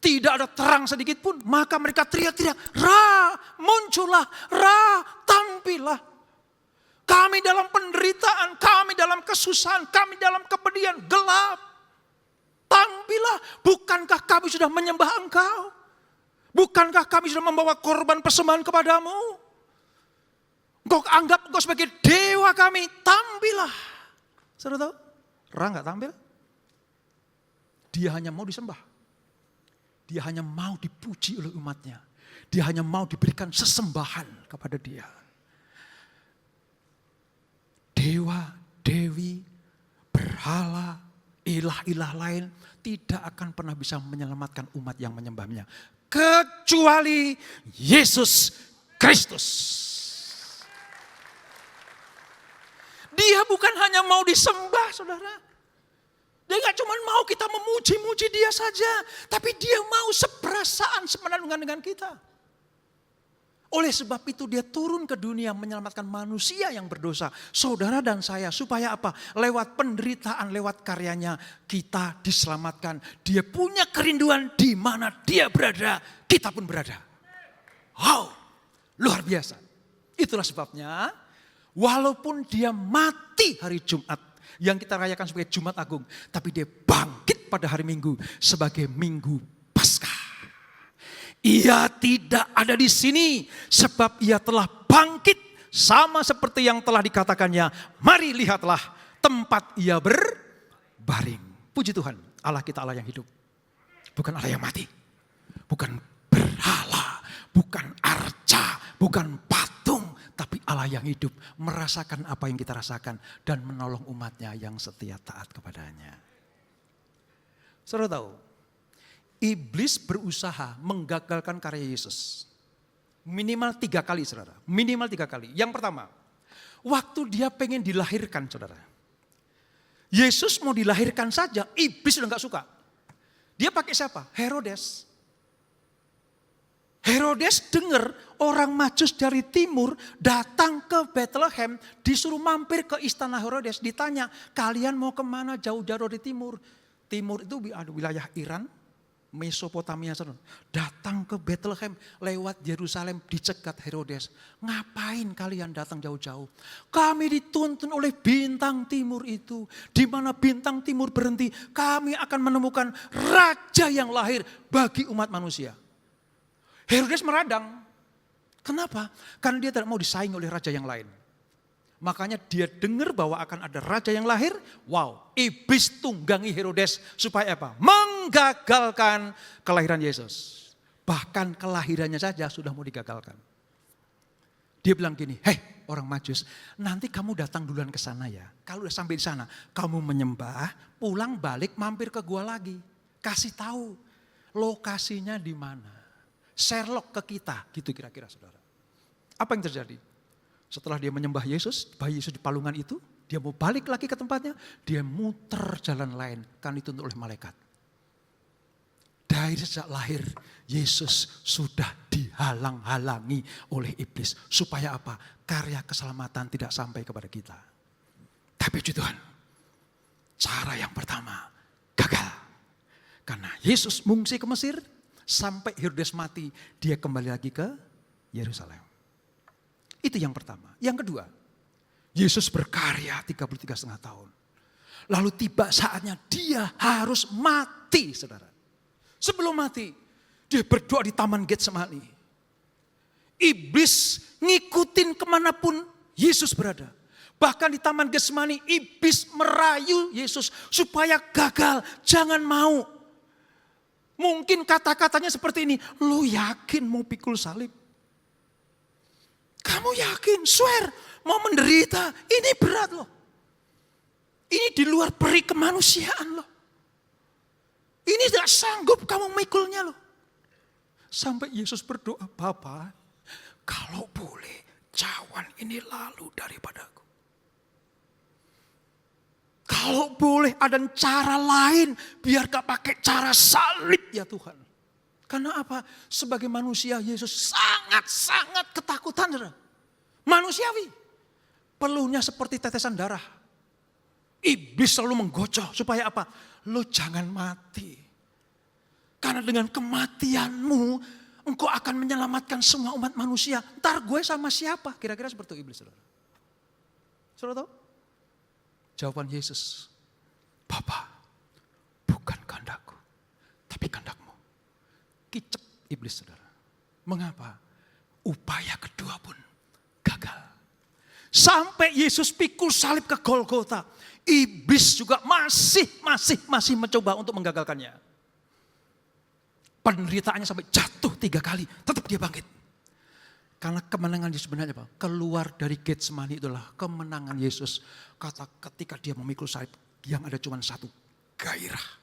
Tidak ada terang sedikit pun. Maka mereka teriak-teriak. Ra, muncullah. Ra, tampillah. Kami dalam penderitaan. Kami dalam kesusahan. Kami dalam kepedihan. Gelap. Tampillah. Bukankah kami sudah menyembah Engkau? Bukankah kami sudah membawa korban persembahan kepadamu? Engkau anggap Engkau sebagai dewa kami. Tampillah. Saudara tahu? Ra nggak tampil. Dia hanya mau disembah. Dia hanya mau dipuji oleh umatnya. Dia hanya mau diberikan sesembahan kepada dia. Dewa, dewi, berhala, ilah-ilah lain tidak akan pernah bisa menyelamatkan umat yang menyembahnya. Kecuali Yesus Kristus. Dia bukan hanya mau disembah, saudara. Dia gak cuma mau kita memuji-muji dia saja. Tapi dia mau seperasaan sepenanggungan dengan kita. Oleh sebab itu dia turun ke dunia menyelamatkan manusia yang berdosa. Saudara dan saya supaya apa? Lewat penderitaan, lewat karyanya kita diselamatkan. Dia punya kerinduan di mana dia berada, kita pun berada. Wow, luar biasa. Itulah sebabnya walaupun dia mati hari Jumat. Yang kita rayakan sebagai Jumat Agung. Tapi dia bangkit pada hari Minggu sebagai Minggu Paskah. Ia tidak ada di sini sebab ia telah bangkit sama seperti yang telah dikatakannya. Mari lihatlah tempat ia berbaring. Puji Tuhan, Allah kita Allah yang hidup. Bukan Allah yang mati. Bukan berhala, bukan arca, bukan patung. Tapi Allah yang hidup merasakan apa yang kita rasakan dan menolong umatnya yang setia taat kepadanya. Saudara tahu, iblis berusaha menggagalkan karya Yesus. Minimal 3 kali saudara, minimal 3 kali. Yang pertama, waktu dia pengen dilahirkan saudara. Yesus mau dilahirkan saja, iblis sudah gak suka. Dia pakai siapa? Herodes. Herodes dengar orang Majus dari timur datang ke Bethlehem, disuruh mampir ke istana Herodes. Ditanya, kalian mau kemana jauh-jauh dari timur? Timur itu ada wilayah Iran, Mesopotamia. Datang ke Bethlehem lewat Yerusalem dicegat Herodes. Ngapain kalian datang jauh-jauh? Kami dituntun oleh bintang timur itu. Di mana bintang timur berhenti, kami akan menemukan raja yang lahir bagi umat manusia. Herodes meradang. Kenapa? Karena dia tidak mau disaing oleh raja yang lain. Makanya dia dengar bahwa akan ada raja yang lahir. Wow, iblis tunggangi Herodes supaya apa? Menggagalkan kelahiran Yesus. Bahkan kelahirannya saja sudah mau digagalkan. Dia bilang gini, hei orang Majus, nanti kamu datang duluan ke sana ya. Kalau udah sampai di sana, kamu menyembah, pulang balik mampir ke gua lagi. Kasih tahu lokasinya di mana. Sherlock ke kita, gitu kira-kira saudara. Apa yang terjadi? Setelah dia menyembah Yesus, bayi Yesus di palungan itu, dia mau balik lagi ke tempatnya, dia muter jalan lain, kan dituntut oleh malaikat. Dari sejak lahir, Yesus sudah dihalang-halangi oleh iblis. Supaya apa? Karya keselamatan tidak sampai kepada kita. Tapi puji Tuhan, cara yang pertama gagal. Karena Yesus mengungsi ke Mesir, sampai Herodes mati, dia kembali lagi ke Yerusalem. Itu yang pertama. Yang kedua, Yesus berkarya 33,5 tahun. Lalu tiba saatnya dia harus mati, saudara. Sebelum mati, dia berdoa di Taman Getsemani. Iblis ngikutin kemanapun Yesus berada. Bahkan di Taman Getsemani, iblis merayu Yesus supaya gagal, jangan mau. Mungkin kata-katanya seperti ini, lu yakin mau pikul salib? Kamu yakin, swear, mau menderita, ini berat loh. Ini di luar peri kemanusiaan loh. Ini tidak sanggup kamu mikulnya loh. Sampai Yesus berdoa, Bapa, kalau boleh cawan ini lalu daripadaku. Kalau boleh ada cara lain, biar gak pakai cara salib ya Tuhan. Karena apa? Sebagai manusia Yesus sangat-sangat ketakutan. Manusiawi. Peluhnya seperti tetesan darah. Iblis selalu menggocok supaya apa? Lo jangan mati. Karena dengan kematianmu, engkau akan menyelamatkan semua umat manusia. Ntar gue sama siapa? Kira-kira seperti itu iblis. Saudara tahu? Jawaban Yesus, Bapa, bukan kehendakku, tapi kehendakmu. Kicep iblis, saudara. Mengapa? Upaya kedua pun gagal. Sampai Yesus pikul salib ke Golgota, iblis juga masih mencoba untuk menggagalkannya. Penderitaannya sampai jatuh 3 kali, tetap dia bangkit. Karena kemenangan Yesus sebenarnya apa? Keluar dari Getsemani itulah kemenangan Yesus. Kata ketika dia memikul salib, yang ada cuma satu, gairah.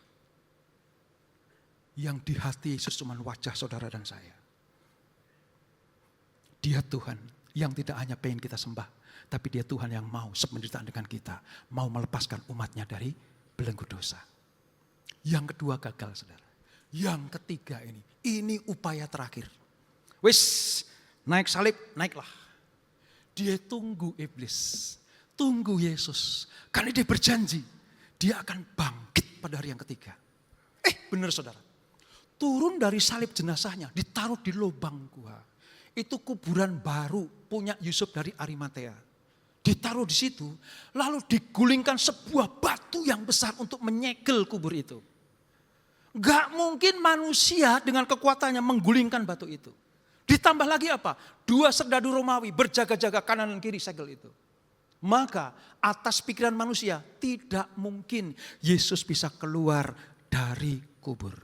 Yang di hati Yesus cuma wajah saudara dan saya. Dia Tuhan yang tidak hanya pengen kita sembah, tapi dia Tuhan yang mau sependeritaan dengan kita. Mau melepaskan umatnya dari belenggu dosa. Yang kedua gagal, saudara. Yang ketiga ini upaya terakhir. Wis, naik salib, naiklah. Dia tunggu iblis, tunggu Yesus. Karena dia berjanji, dia akan bangkit pada hari yang ketiga. Benar saudara. Turun dari salib jenazahnya, ditaruh di lubang gua. Itu kuburan baru punya Yusuf dari Arimatea. Ditaruh di situ, lalu digulingkan sebuah batu yang besar untuk menyegel kubur itu. Gak mungkin manusia dengan kekuatannya menggulingkan batu itu. Ditambah lagi apa? 2 serdadu Romawi berjaga-jaga kanan dan kiri segel itu. Maka atas pikiran manusia tidak mungkin Yesus bisa keluar dari kubur.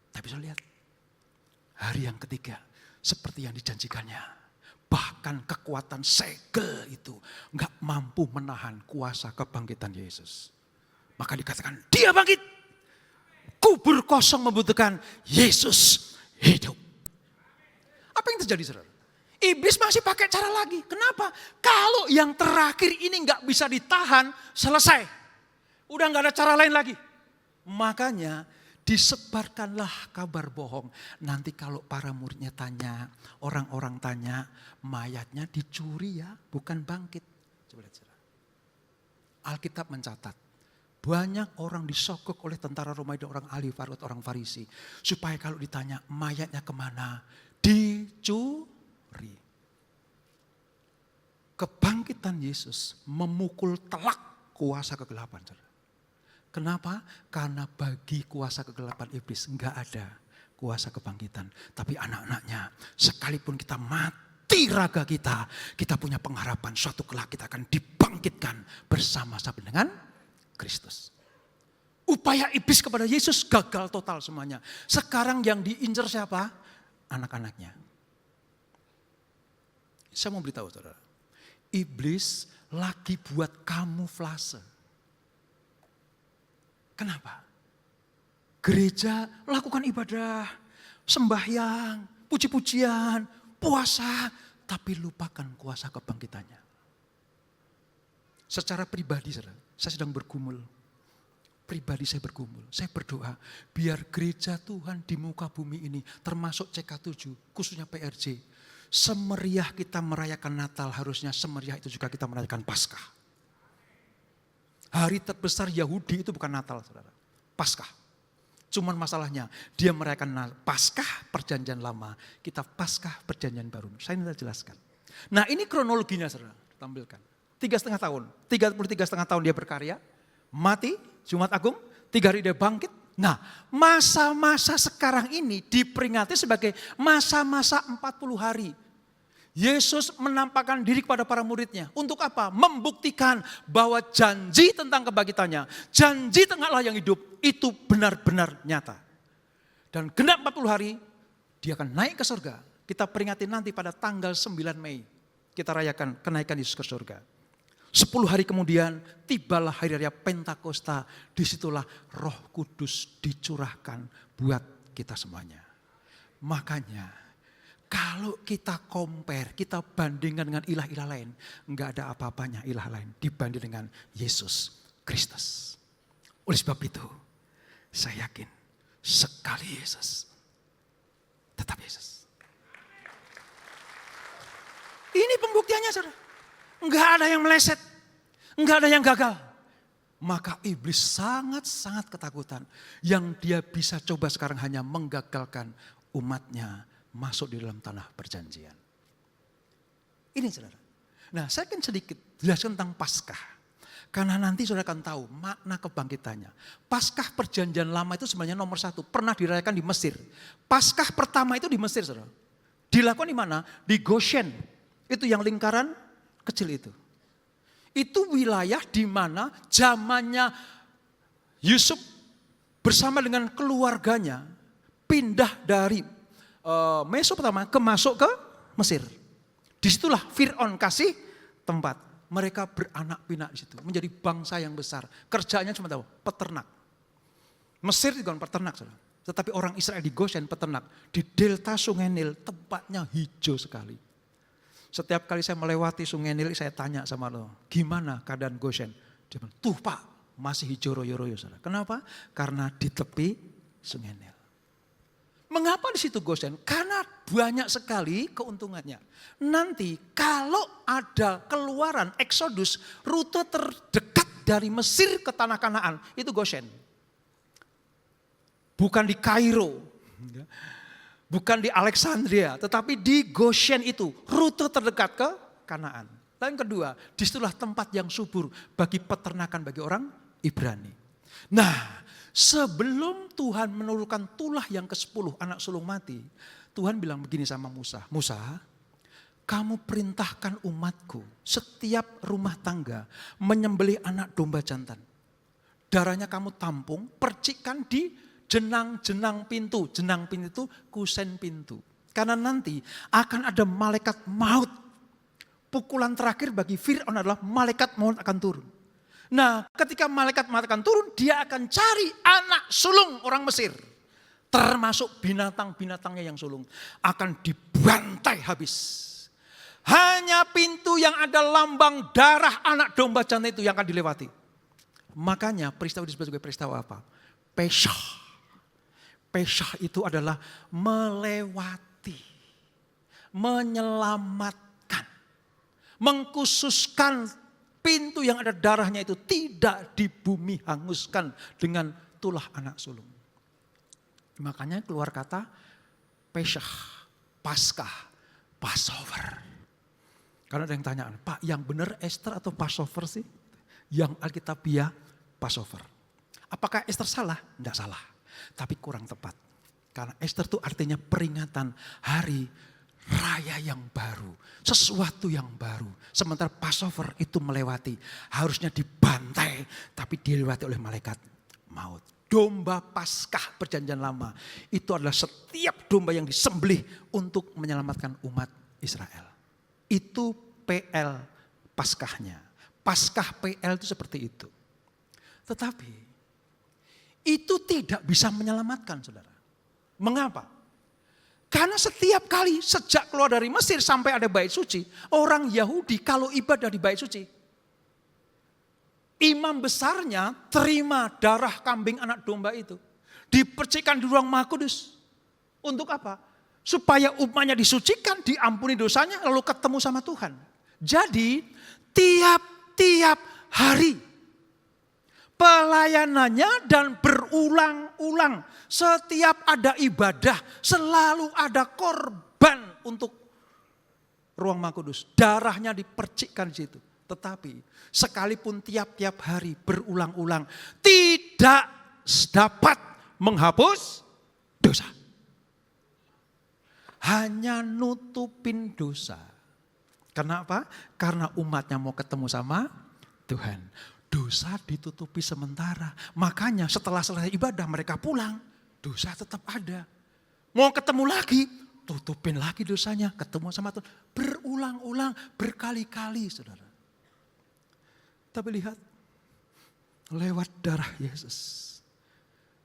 Tapi saya lihat hari yang ketiga seperti yang dijanjikannya. Bahkan kekuatan segel itu gak mampu menahan kuasa kebangkitan Yesus. Maka dikatakan dia bangkit. Kubur kosong membutuhkan Yesus hidup. Apa yang terjadi saudara? Iblis masih pakai cara lagi. Kenapa? Kalau yang terakhir ini nggak bisa ditahan, selesai. Udah nggak ada cara lain lagi. Makanya disebarkanlah kabar bohong. Nanti kalau para muridnya tanya, orang-orang tanya, mayatnya dicuri ya, bukan bangkit. Coba lihat saudara. Alkitab mencatat. Banyak orang disogok oleh tentara Romawi dan orang ahli Farut, orang Farisi. Supaya kalau ditanya mayatnya kemana, dicuri. Kebangkitan Yesus memukul telak kuasa kegelapan. Kenapa? Karena bagi kuasa kegelapan iblis enggak ada kuasa kebangkitan. Tapi anak-anaknya, sekalipun kita mati raga kita punya pengharapan suatu kelak kita akan dibangkitkan bersama-sama dengan Kristus. Upaya iblis kepada Yesus gagal total semuanya. Sekarang yang diincar siapa? Anak-anaknya. Saya mau beritahu saudara. Iblis lagi buat kamuflase. Kenapa? Gereja lakukan ibadah, sembahyang, puji-pujian, puasa, tapi lupakan kuasa kebangkitannya. Secara pribadi saudara, saya sedang bergumul. Pribadi saya bergumul, saya berdoa biar gereja Tuhan di muka bumi ini termasuk CK7, khususnya PRJ. Semeriah kita merayakan Natal, harusnya semeriah itu juga kita merayakan Paskah. Hari terbesar Yahudi itu bukan Natal saudara, Paskah. Cuman masalahnya dia merayakan Paskah perjanjian lama, kita Paskah perjanjian baru. Saya ingin jelaskan. Nah ini kronologinya saudara, tampilkan. 3,5 tahun, 33,5 tahun dia berkarya, mati, Jumat Agung, 3 hari dia bangkit. Nah masa-masa sekarang ini diperingati sebagai masa-masa 40 hari. Yesus menampakkan diri kepada para muridnya. Untuk apa? Membuktikan bahwa janji tentang kebangkitannya, janji tentang Allah yang hidup, itu benar-benar nyata. Dan genap 40 hari, dia akan naik ke surga. Kita peringati nanti pada tanggal 9 Mei. Kita rayakan kenaikan Yesus ke surga. 10 hari kemudian tibalah hari raya Pentakosta. Disitulah Roh Kudus dicurahkan buat kita semuanya. Makanya kalau kita compare, kita bandingkan dengan ilah-ilah lain, enggak ada apa-apanya ilah lain dibanding dengan Yesus Kristus. Oleh sebab itu, saya yakin sekali Yesus, tetap Yesus. Ini pembuktiannya, saudara. Enggak ada yang meleset, enggak ada yang gagal. Maka iblis sangat-sangat ketakutan. Yang dia bisa coba sekarang hanya menggagalkan umatnya masuk di dalam tanah perjanjian. Ini saudara. Nah, saya akan sedikit jelaskan tentang Paskah. Karena nanti saudara akan tahu makna kebangkitannya. Paskah perjanjian lama itu sebenarnya nomor 1. Pernah dirayakan di Mesir. Paskah pertama itu di Mesir, saudara. Dilakukan di mana? Di Goshen. Itu yang lingkaran kecil itu. Itu wilayah di mana zamannya Yusuf bersama dengan keluarganya pindah dari Mesopotamia masuk ke Mesir. Disitulah Fir'aun kasih tempat. Mereka beranak pinak di situ. Menjadi bangsa yang besar. Kerjanya cuma tahu peternak. Mesir juga peternak. Saudara. Tetapi orang Israel di Goshen peternak. Di delta Sungai Nil tempatnya hijau sekali. Setiap kali saya melewati Sungai Nil saya tanya sama lo, gimana keadaan Goshen? Dia bilang, tuh Pak masih hijau royo-royo. Saudara. Kenapa? Karena di tepi Sungai Nil. Mengapa di situ Goshen? Karena banyak sekali keuntungannya. Nanti kalau ada keluaran Exodus, rute terdekat dari Mesir ke tanah Kanaan itu Goshen. Bukan di Kairo, bukan di Alexandria, tetapi di Goshen itu rute terdekat ke Kanaan. Dan yang kedua, disitulah tempat yang subur bagi peternakan bagi orang Ibrani. Nah, sebelum Tuhan menurunkan tulah yang ke-10 anak sulung mati, Tuhan bilang begini sama Musa, Musa, kamu perintahkan umatku setiap rumah tangga menyembelih anak domba jantan. Darahnya kamu tampung, percikan di jenang-jenang pintu. Jenang pintu itu kusen pintu. Karena nanti akan ada malaikat maut. Pukulan terakhir bagi Fir'aun adalah malaikat maut akan turun. Nah, ketika malaikat maut akan turun, dia akan cari anak sulung orang Mesir. Termasuk binatang-binatangnya yang sulung. Akan dibantai habis. Hanya pintu yang ada lambang darah anak domba jantan itu yang akan dilewati. Makanya peristiwa disebut sebagai peristiwa apa? Pesyah. Pesyah itu adalah melewati. Menyelamatkan. Mengkhususkan pintu yang ada darahnya itu tidak di bumi hanguskan dengan tulah anak sulung. Makanya keluar kata Pesyah, Paskah, Passover. Karena ada yang tanya, Pak yang benar Esther atau Passover sih? Yang Alkitabiah Passover. Apakah Esther salah? Tidak salah. Tapi kurang tepat. Karena Esther itu artinya peringatan hari raya yang baru. Sesuatu yang baru. Sementara Passover itu melewati. Harusnya dibantai. Tapi dilewati oleh malaikat maut. Domba Paskah perjanjian lama. Itu adalah setiap domba yang disembelih untuk menyelamatkan umat Israel. Itu PL Paskahnya. Paskah PL itu seperti itu. Tetapi itu tidak bisa menyelamatkan saudara. Mengapa? Karena setiap kali sejak keluar dari Mesir sampai ada bait suci. Orang Yahudi kalau ibadah di bait suci. Imam besarnya terima darah kambing anak domba itu. Dipercikan di ruang Maha Kudus. Untuk apa? Supaya umatnya disucikan, diampuni dosanya, lalu ketemu sama Tuhan. Jadi tiap-tiap hari pelayanannya dan berulang-ulang. Setiap ada ibadah selalu ada korban untuk ruang Maha Kudus. Darahnya dipercikkan di situ. Tetapi sekalipun tiap-tiap hari berulang-ulang tidak dapat menghapus dosa. Hanya nutupin dosa. Kenapa? Karena umatnya mau ketemu sama Tuhan. Dosa ditutupi sementara. Makanya setelah selesai ibadah mereka pulang. Dosa tetap ada. Mau ketemu lagi, tutupin lagi dosanya. Ketemu sama Tuhan. Berulang-ulang, berkali-kali saudara. Tapi lihat, lewat darah Yesus.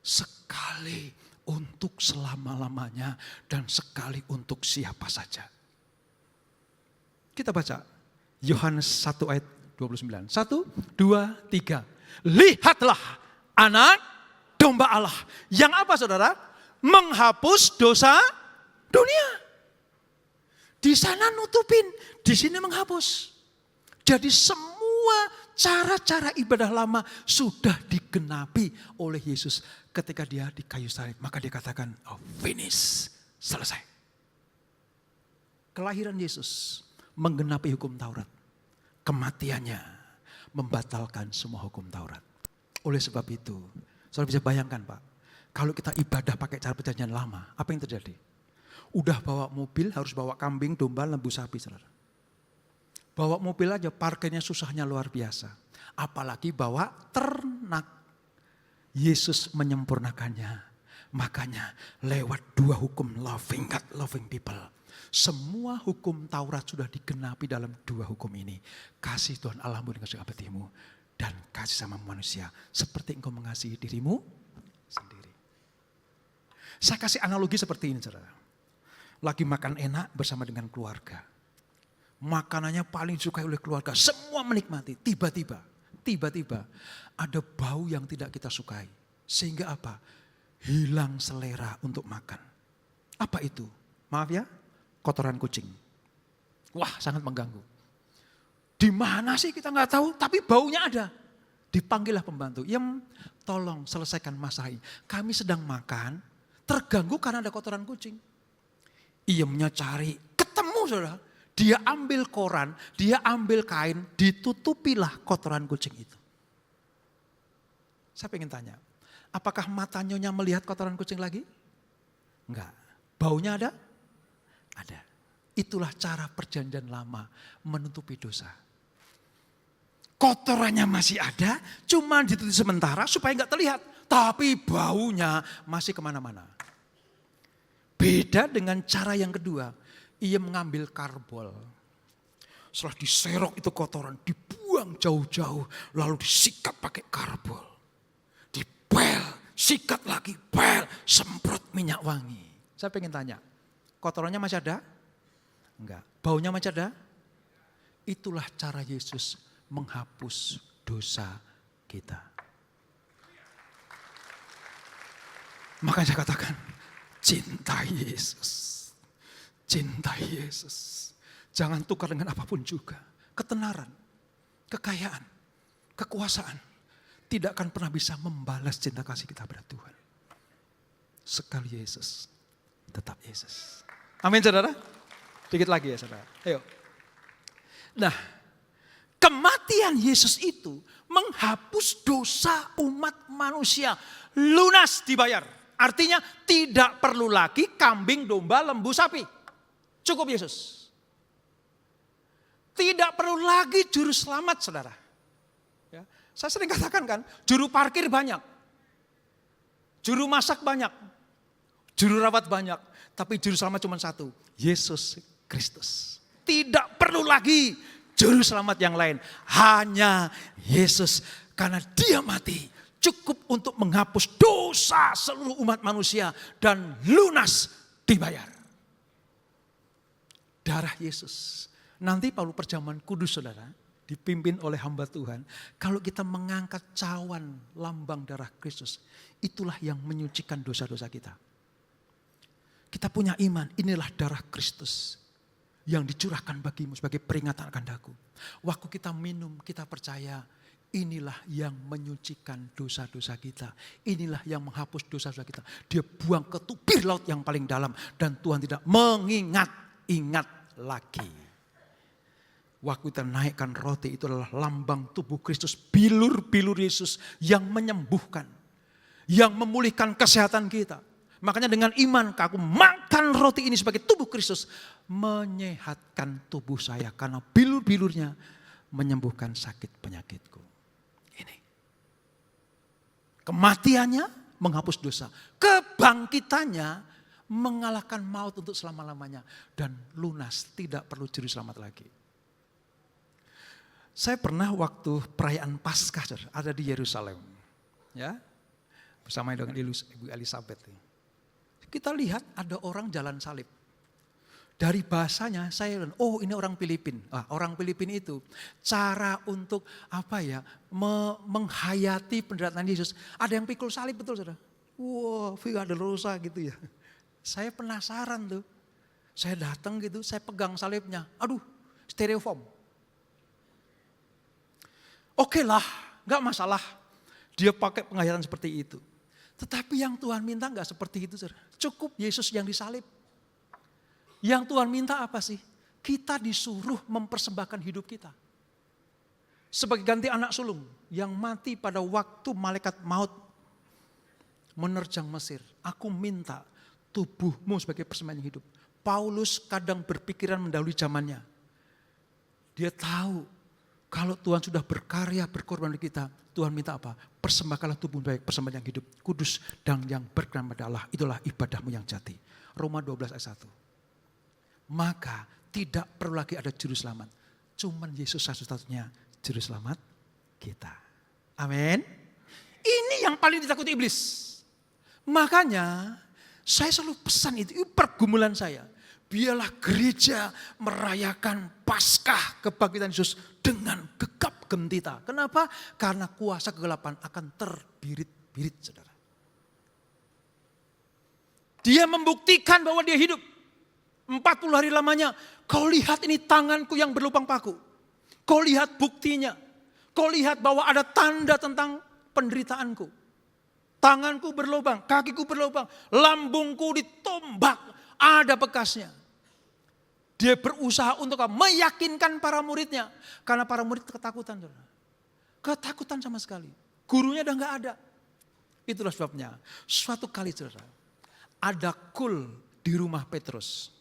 Sekali untuk selama-lamanya dan sekali untuk siapa saja. Kita baca Yohanes 1 ayat 29. 1, 2, 3. Lihatlah anak domba Allah. Yang apa saudara? Menghapus dosa dunia. Di sana nutupin, di sini menghapus. Jadi semua cara-cara ibadah lama sudah digenapi oleh Yesus ketika dia di kayu salib. Maka dia katakan, oh, finish, selesai. Kelahiran Yesus menggenapi hukum Taurat. Kematiannya membatalkan semua hukum Taurat. Oleh sebab itu, saudara bisa bayangkan Pak, kalau kita ibadah pakai cara perjanjian lama, apa yang terjadi? Udah bawa mobil, harus bawa kambing, domba, lembu, sapi, saudara. Bawa mobil aja, parkirnya susahnya luar biasa. Apalagi bawa ternak. Yesus menyempurnakannya. Makanya lewat 2 hukum, loving God, loving people. Semua hukum Taurat sudah digenapi dalam 2 hukum ini. Kasih Tuhan Allahmu dengan segala hatimu. Dan kasih sama manusia. Seperti engkau mengasihi dirimu sendiri. Saya kasih analogi seperti ini saudara. Lagi makan enak bersama dengan keluarga. Makanannya paling disukai oleh keluarga. Semua menikmati. Tiba-tiba ada bau yang tidak kita sukai. Sehingga apa? Hilang selera untuk makan. Apa itu? Maaf ya, kotoran kucing. Wah, sangat mengganggu. Di mana sih kita nggak tahu, tapi baunya ada. Dipanggillah pembantu. Tolong selesaikan masalah ini. Kami sedang makan, terganggu karena ada kotoran kucing. Iyemnya cari, ketemu saudara. Dia ambil koran, dia ambil kain, ditutupilah kotoran kucing itu. Saya pengen tanya, apakah mata nyonya melihat kotoran kucing lagi? Enggak. Baunya ada? Ada. Itulah cara perjanjian lama menutupi dosa. Kotorannya masih ada, cuma ditutup sementara supaya enggak terlihat. Tapi baunya masih kemana-mana. Beda dengan cara yang kedua. Ia mengambil karbol. Setelah diserok itu kotoran, dibuang jauh-jauh. Lalu disikat pakai karbol. Dipel, sikat lagi, pel, semprot minyak wangi. Saya pengen tanya, kotorannya masih ada? Enggak. Baunya masih ada? Itulah cara Yesus menghapus dosa kita. Makanya saya katakan, cinta Yesus. Cinta Yesus. Jangan tukar dengan apapun juga. Ketenaran, kekayaan, kekuasaan. Tidak akan pernah bisa membalas cinta kasih kita pada Tuhan. Sekali Yesus, tetap Yesus. Amin saudara. Dikit lagi ya saudara. Ayo. Nah, kematian Yesus itu menghapus dosa umat manusia. Lunas dibayar. Artinya tidak perlu lagi kambing, domba, lembu, sapi. Cukup Yesus. Tidak perlu lagi juru selamat saudara. Ya, saya sering katakan kan, juru parkir banyak. Juru masak banyak. Juru rawat banyak. Tapi juru selamat cuma satu. Yesus Kristus. Tidak perlu lagi juru selamat yang lain. Hanya Yesus. Karena dia mati. Cukup untuk menghapus dosa seluruh umat manusia. Dan lunas dibayar. Darah Yesus. Nanti Paulus perjamuan kudus saudara. Dipimpin oleh hamba Tuhan. Kalau kita mengangkat cawan lambang darah Kristus. Itulah yang menyucikan dosa-dosa kita. Kita punya iman. Inilah darah Kristus. Yang dicurahkan bagimu sebagai peringatan akan daku. Waktu kita minum kita percaya. Inilah yang menyucikan dosa-dosa kita. Inilah yang menghapus dosa-dosa kita. Dia buang ke tubir laut yang paling dalam. Dan Tuhan tidak mengingat lagi. Waktu kita naikkan roti itu adalah lambang tubuh Kristus. Bilur-bilur Yesus yang menyembuhkan. Yang memulihkan kesehatan kita. Makanya dengan iman aku makan roti ini sebagai tubuh Kristus. Menyehatkan tubuh saya. Karena bilur-bilurnya menyembuhkan sakit penyakitku. Ini. Kematiannya menghapus dosa. Kebangkitannya mengalahkan maut untuk selama-lamanya. Dan lunas, tidak perlu juru selamat lagi. Saya pernah waktu perayaan Paskah ada di Yerusalem. Ya, bersama dengan Ibu Elizabeth. Kita lihat ada orang jalan salib. Dari bahasanya saya, oh ini orang Filipin. Orang Filipin itu cara untuk menghayati penderitaan Yesus. Ada yang pikul salib, betul saudara? Wah, Via Dolorosa gitu ya. Saya penasaran tuh. Saya datang gitu, saya pegang salibnya. Aduh, styrofoam. Oke lah, gak masalah. Dia pakai penghayatan seperti itu. Tetapi yang Tuhan minta gak seperti itu saudara. Cukup Yesus yang disalib. Yang Tuhan minta apa sih? Kita disuruh mempersembahkan hidup kita. Sebagai ganti anak sulung yang mati pada waktu malaikat maut menerjang Mesir. Aku minta tubuhmu sebagai persembahan hidup. Paulus kadang berpikiran mendahului zamannya. Dia tahu kalau Tuhan sudah berkarya berkorban di kita, Tuhan minta apa? Persembahkanlah tubuh baik persembahan yang hidup, kudus dan yang berkenan pada Allah. Itulah ibadahmu yang jati. Roma 12 ayat 1. Maka tidak perlu lagi ada juru selamat. Cuman Yesus satu-satunya juru selamat kita. Amin. Ini yang paling ditakuti iblis. Makanya saya selalu pesan itu pergumulan saya. Biarlah gereja merayakan Paskah kebangkitan Yesus dengan gegap gempita. Kenapa? Karena kuasa kegelapan akan terbirit-birit, saudara. Dia membuktikan bahwa dia hidup. 40 hari lamanya, kau lihat ini tanganku yang berlubang paku. Kau lihat buktinya. Kau lihat bahwa ada tanda tentang penderitaanku. Tanganku berlubang, kakiku berlubang, lambungku ditombak, ada bekasnya. Dia berusaha untuk meyakinkan para muridnya. Karena para murid ketakutan. Ketakutan sama sekali. Gurunya udah gak ada. Itulah sebabnya, suatu kali saudara, ada kul di rumah Petrus.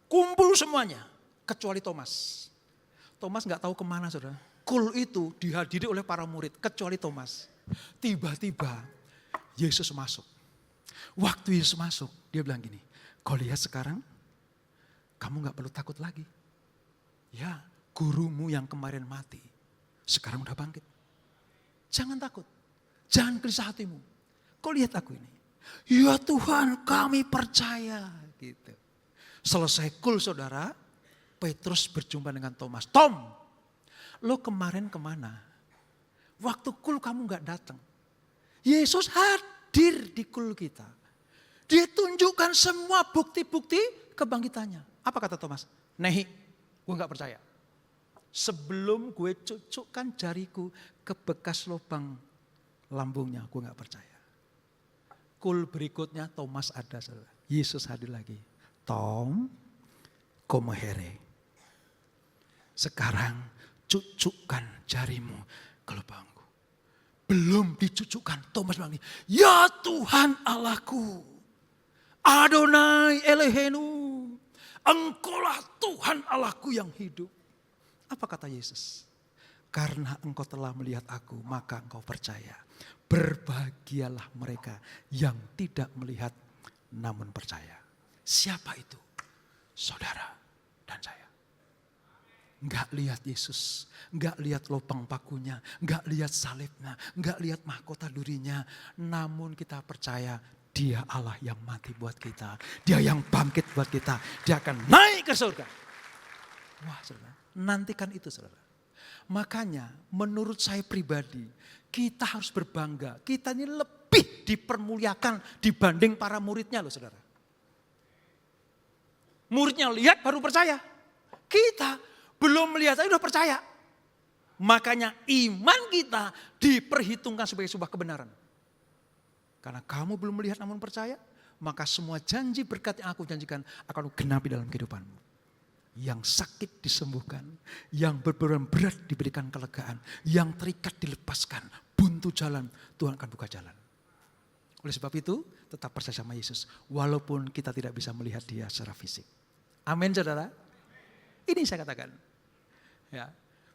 Kumpul semuanya, kecuali Thomas. Thomas gak tahu kemana saudara. Kul itu dihadiri oleh para murid, kecuali Thomas. Tiba-tiba Yesus masuk. Waktu Yesus masuk, dia bilang gini, kau lihat sekarang, kamu gak perlu takut lagi. Ya, gurumu yang kemarin mati, sekarang udah bangkit. Jangan takut, jangan gelisah hatimu. Kau lihat aku ini. Ya Tuhan, kami percaya. Gitu. Selesai kul saudara, Petrus berjumpa dengan Thomas. Tom, lo kemarin kemana? Waktu kul kamu gak datang. Yesus hadir di kul kita. Dia tunjukkan semua bukti-bukti kebangkitannya. Apa kata Thomas? Nehi, gue gak percaya. Sebelum gue cucukkan jariku ke bekas lubang lambungnya, gue gak percaya. Kul berikutnya Thomas ada. Yesus hadir lagi. Tom, come here. Sekarang cucukkan jarimu ke lubangku. Belum dicucukkan, Thomas bilang, ya Tuhan Allahku, Adonai Elohenu, engkaulah Tuhan Allahku yang hidup. Apa kata Yesus? Karena engkau telah melihat aku, maka engkau percaya. Berbahagialah mereka yang tidak melihat namun percaya. Siapa itu? Saudara dan saya. Enggak lihat Yesus, enggak lihat lubang pakunya, enggak lihat salibnya, enggak lihat mahkota durinya. Namun kita percaya Dia Allah yang mati buat kita. Dia yang bangkit buat kita. Dia akan naik ke surga. Wah saudara, nantikan itu saudara. Makanya menurut saya pribadi, kita harus berbangga. Kita ini lebih dipermuliakan dibanding para muridnya loh saudara. Muridnya lihat baru percaya. Kita belum melihat tapi sudah percaya. Makanya iman kita diperhitungkan sebagai sebuah kebenaran. Karena kamu belum melihat namun percaya, maka semua janji berkat yang aku janjikan akan genapi dalam kehidupanmu. Yang sakit disembuhkan, yang berbeban berat diberikan kelegaan, yang terikat dilepaskan, buntu jalan, Tuhan akan buka jalan. Oleh sebab itu, tetap percaya sama Yesus, walaupun kita tidak bisa melihat Dia secara fisik. Amin saudara. Ini saya katakan. Ya.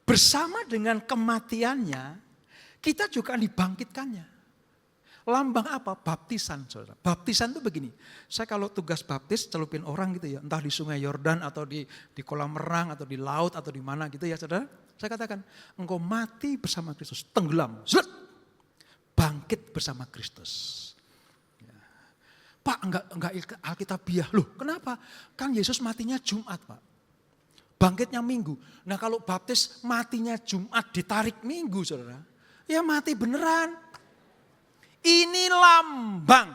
Bersama dengan kematiannya, kita juga dibangkitkannya. Lambang apa? Baptisan saudara. Baptisan itu begini. Saya kalau tugas baptis celupin orang gitu ya. Entah di sungai Yordan atau di kolam renang atau di laut atau di mana gitu ya saudara. Saya katakan engkau mati bersama Kristus. Tenggelam. Bangkit bersama Kristus. Pak enggak Alkitabiah. Loh kenapa? Kan Yesus matinya Jumat Pak. Bangkitnya Minggu. Nah kalau baptis matinya Jumat ditarik Minggu saudara. Ya mati beneran. Ini lambang.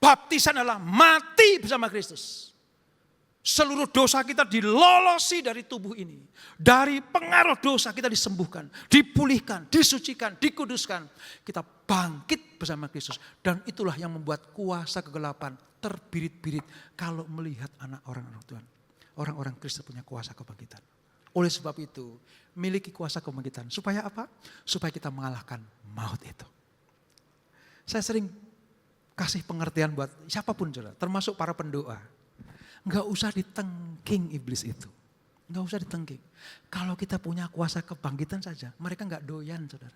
Baptisan adalah mati bersama Kristus. Seluruh dosa kita dilolosi dari tubuh ini. Dari pengaruh dosa kita disembuhkan, dipulihkan, disucikan, dikuduskan. Kita bangkit bersama Kristus. Dan itulah yang membuat kuasa kegelapan terbirit-birit kalau melihat anak orang-orang Tuhan. Orang-orang Kristen punya kuasa kebangkitan. Oleh sebab itu, miliki kuasa kebangkitan. Supaya apa? Supaya kita mengalahkan maut itu. Saya sering kasih pengertian buat siapapun saudara, termasuk para pendoa. Enggak usah ditengking iblis itu. Enggak usah ditengking. Kalau kita punya kuasa kebangkitan saja, mereka enggak doyan saudara.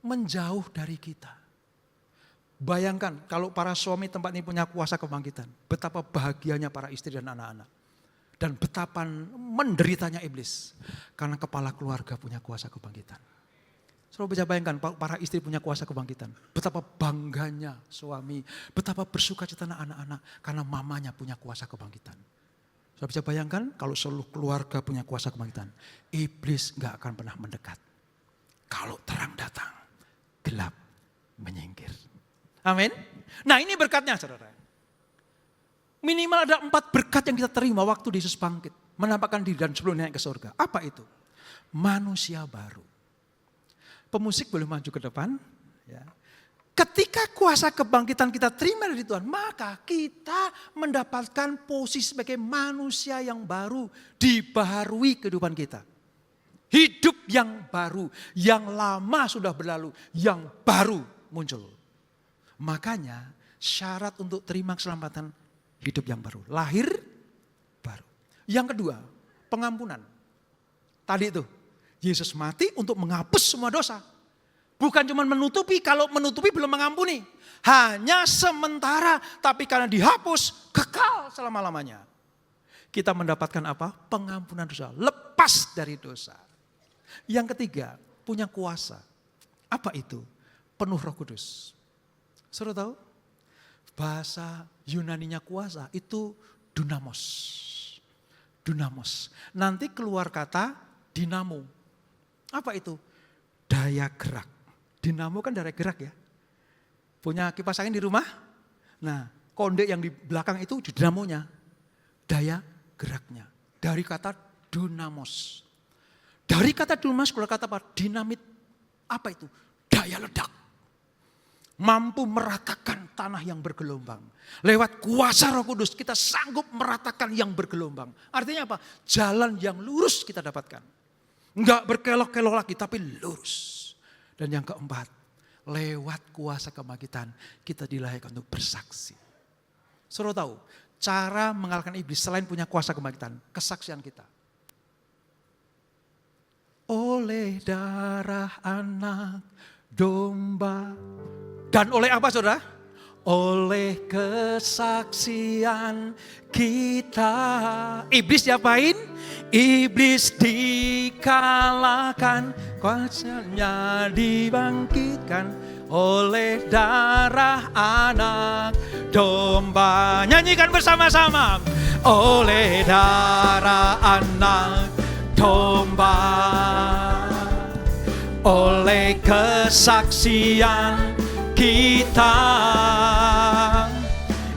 Menjauh dari kita. Bayangkan kalau para suami tempat ini punya kuasa kebangkitan. Betapa bahagianya para istri dan anak-anak. Dan betapa menderitanya iblis. Karena kepala keluarga punya kuasa kebangkitan. Saudara bisa bayangkan para istri punya kuasa kebangkitan. Betapa bangganya suami. Betapa bersukacita anak-anak. Karena mamanya punya kuasa kebangkitan. Saudara bisa bayangkan kalau seluruh keluarga punya kuasa kebangkitan. Iblis gak akan pernah mendekat. Kalau terang datang, gelap menyingkir. Amin. Nah ini berkatnya saudara. Minimal ada 4 berkat yang kita terima waktu Yesus bangkit. Menampakkan diri dan sebelum naik ke surga. Apa itu? Manusia baru. Pemusik boleh maju ke depan. Ya. Ketika kuasa kebangkitan kita terima dari Tuhan, maka kita mendapatkan posisi sebagai manusia yang baru, dibaharui kehidupan kita. Hidup yang baru, yang lama sudah berlalu, yang baru muncul. Makanya syarat untuk terima keselamatan hidup yang baru, lahir baru. Yang kedua, pengampunan. Tadi itu. Yesus mati untuk menghapus semua dosa. Bukan cuma menutupi, kalau menutupi belum mengampuni. Hanya sementara, tapi karena dihapus, kekal selama-lamanya. Kita mendapatkan apa? Pengampunan dosa, lepas dari dosa. Yang ketiga, punya kuasa. Apa itu? Penuh Roh Kudus. Saudara tahu? Bahasa Yunaninya kuasa itu dunamos. Dunamos. Nanti keluar kata dinamo. Apa itu? Daya gerak. Dinamo kan daya gerak ya. Punya kipas angin di rumah? Nah, konde yang di belakang itu dinamonya. Daya geraknya. Dari kata dunamos. Dari kata dunamos keluar kata apa? Dinamit. Apa itu? Daya ledak. Mampu meratakan tanah yang bergelombang. Lewat kuasa Roh Kudus kita sanggup meratakan yang bergelombang. Artinya apa? Jalan yang lurus kita dapatkan. Enggak berkelok-kelok lagi tapi lurus. Dan yang keempat, lewat kuasa kebangkitan kita dilahirkan untuk bersaksi. Saudara tahu, cara mengalahkan iblis selain punya kuasa kebangkitan, kesaksian kita. Oleh darah anak domba. Dan oleh apa saudara? Oleh kesaksian kita. Iblis diapain? Iblis dikalahkan, kuasanya dibangkitkan oleh darah anak domba. Nyanyikan bersama-sama. Oleh darah anak domba, oleh kesaksian kita,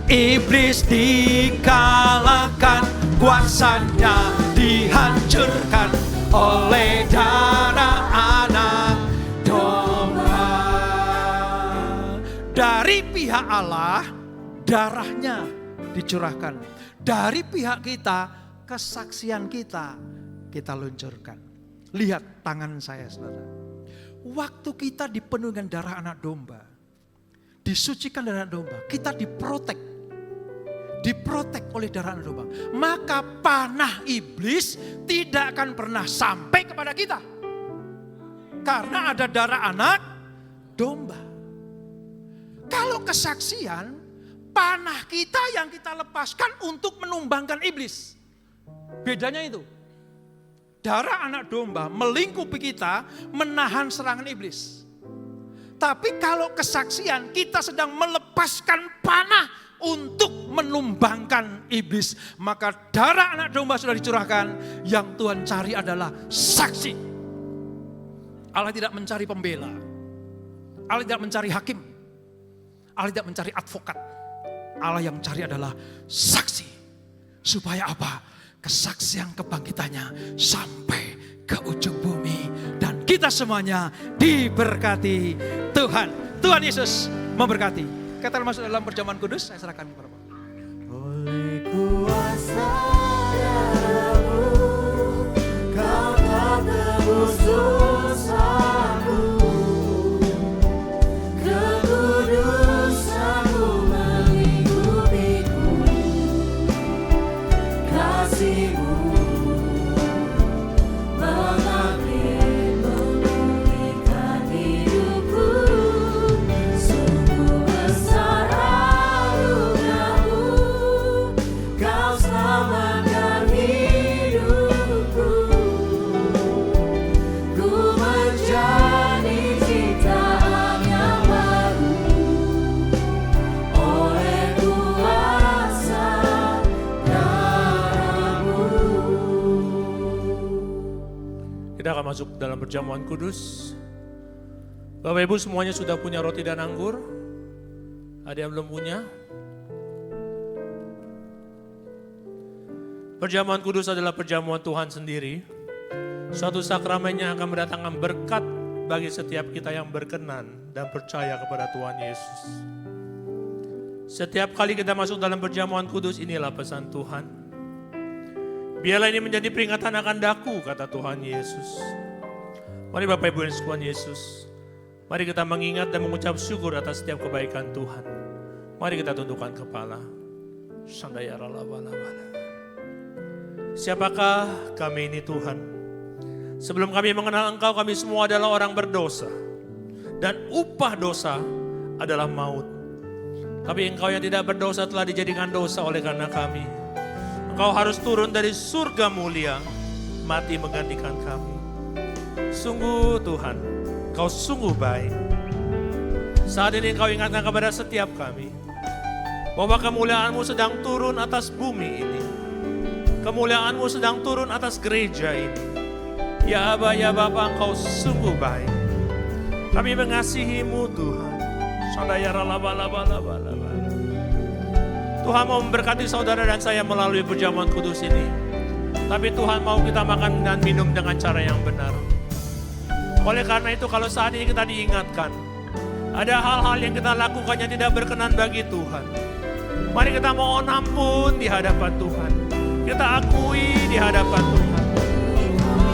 iblis dikalahkan, kuasanya dihancurkan oleh darah anak domba. Dari pihak Allah, darahnya dicurahkan. Dari pihak kita, kesaksian kita luncurkan. Lihat tangan saya saudara. Waktu kita dipenuhi dengan darah anak domba, disucikan darah anak domba, kita diprotek oleh darah anak domba. Maka panah iblis tidak akan pernah sampai kepada kita. Karena ada darah anak domba. Kalau kesaksian, panah kita yang kita lepaskan untuk menumbangkan iblis. Bedanya itu. Darah anak domba melingkupi kita, menahan serangan iblis. Tapi kalau kesaksian, kita sedang melepas melepaskan panah untuk menumbangkan iblis. Maka darah anak domba sudah dicurahkan, yang Tuhan cari adalah saksi. Allah tidak mencari pembela, Allah tidak mencari hakim, Allah tidak mencari advokat. Allah yang cari adalah saksi. Supaya apa? Kesaksian kebangkitannya sampai ke ujung bumi. Dan kita semuanya diberkati Tuhan. Tuhan Yesus memberkati. Kita masuk dalam perjamuan kudus, saya serahkan kepada Bapak. Oleh kuasa darah-Mu, Kau telah tebus dosaku. Kekudusan-Mu menghidupiku. Kasih-Mu mengalir memulihkan hidupku. Sungguh besar anugerah-Mu, Kau selamatkan hidupku. Ku menjadi ciptaan yang baru oleh kuasa darah-Mu. Kita akan masuk dalam perjamuan kudus. Bapak Ibu semuanya sudah punya roti dan anggur? Ada yang belum punya? Perjamuan kudus adalah perjamuan Tuhan sendiri. Suatu sakramen yang akan mendatangkan berkat bagi setiap kita yang berkenan dan percaya kepada Tuhan Yesus. Setiap kali kita masuk dalam perjamuan kudus, inilah pesan Tuhan. Biarlah ini menjadi peringatan akan daku, kata Tuhan Yesus. Mari Bapak Ibu dan Tuhan Yesus, mari kita mengingat dan mengucap syukur atas setiap kebaikan Tuhan. Mari kita tundukkan kepala. Siapakah kami ini Tuhan? Sebelum kami mengenal Engkau, kami semua adalah orang berdosa. Dan upah dosa adalah maut. Tapi Engkau yang tidak berdosa telah dijadikan dosa oleh karena kami. Engkau harus turun dari surga mulia, mati menggantikan kami. Sungguh Tuhan, Kau sungguh baik. Saat ini Kau ingatkan kepada setiap kami, bahwa kemuliaan-Mu sedang turun atas bumi ini. Kemuliaan-Mu sedang turun atas gereja ini. Ya Aba, ya Bapa, Engkau sungguh baik. Kami mengasihi-Mu Tuhan. Tuhan mau memberkati saudara dan saya melalui perjamuan kudus ini. Tapi Tuhan mau kita makan dan minum dengan cara yang benar. Oleh karena itu kalau saat ini kita diingatkan, ada hal-hal yang kita lakukan yang tidak berkenan bagi Tuhan. Mari kita mohon ampun di hadapan Tuhan. Kita akui di hadapan Tuhan.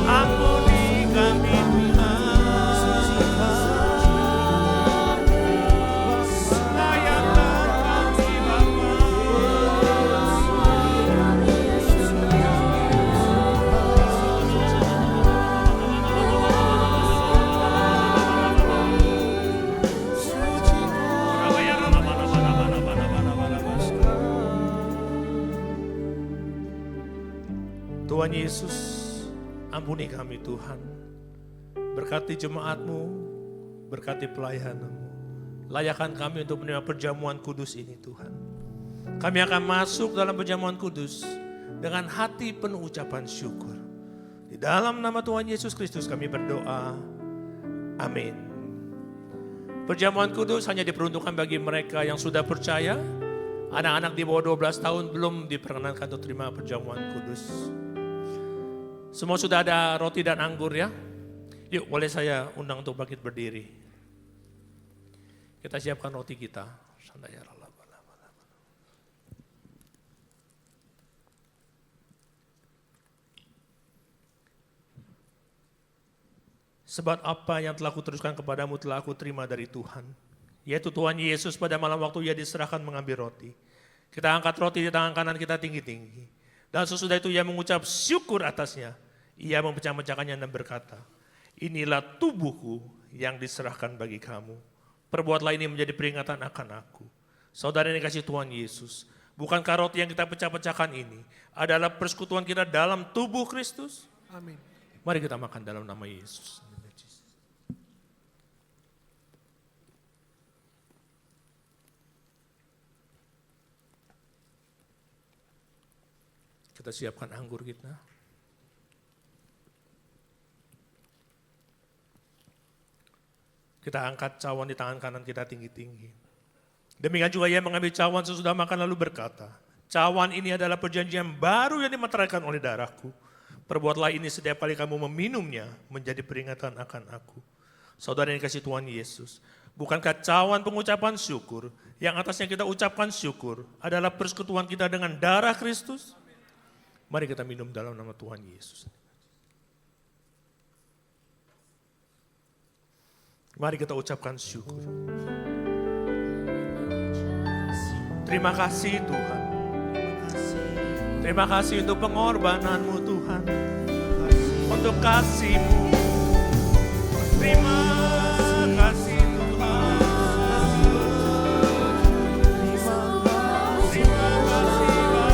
Ampuni kami Tuhan. Layakkan kami Bapa. Tuhan Yesus, ampuni kami Tuhan. Berkati jemaat-Mu, berkati pelayanan-Mu. Layakkan kami untuk menerima perjamuan kudus ini Tuhan. Kami akan masuk dalam perjamuan kudus dengan hati penuh ucapan syukur. Di dalam nama Tuhan Yesus Kristus kami berdoa. Amin. Perjamuan kudus hanya diperuntukkan bagi mereka yang sudah percaya. Anak-anak di bawah 12 tahun belum diperkenankan untuk terima perjamuan kudus. Semua sudah ada roti dan anggur ya. Yuk boleh saya undang untuk bangkit berdiri. Kita siapkan roti kita. Sebab apa yang telah kuteruskan kepadamu telah aku terima dari Tuhan. Yaitu Tuhan Yesus pada malam waktu ia diserahkan mengambil roti. Kita angkat roti di tangan kanan kita tinggi-tinggi. Dan sesudah itu ia mengucap syukur atasnya. Ia memecah-mecahkannya dan berkata, inilah tubuhku yang diserahkan bagi kamu. Perbuatlah ini menjadi peringatan akan aku. Saudara yang dikasihi Tuhan Yesus, bukankah roti yang kita pecah-pecahkan ini adalah persekutuan kita dalam tubuh Kristus? Amin. Mari kita makan dalam nama Yesus. Kita siapkan anggur kita. Kita angkat cawan di tangan kanan kita tinggi-tinggi. Demikian juga ia mengambil cawan sesudah makan lalu berkata, cawan ini adalah perjanjian baru yang dimeteraikan oleh darahku. Perbuatlah ini setiap kali kamu meminumnya menjadi peringatan akan aku. Saudara yang dikasihi Tuhan Yesus, bukankah cawan pengucapan syukur yang atasnya kita ucapkan syukur adalah persekutuan kita dengan darah Kristus? Mari kita minum dalam nama Tuhan Yesus. Mari kita ucapkan syukur. Terima kasih Tuhan. Terima kasih untuk pengorbananmu Tuhan. Untuk kasih-Mu. Terima kasih Tuhan. Terima kasih Bapa.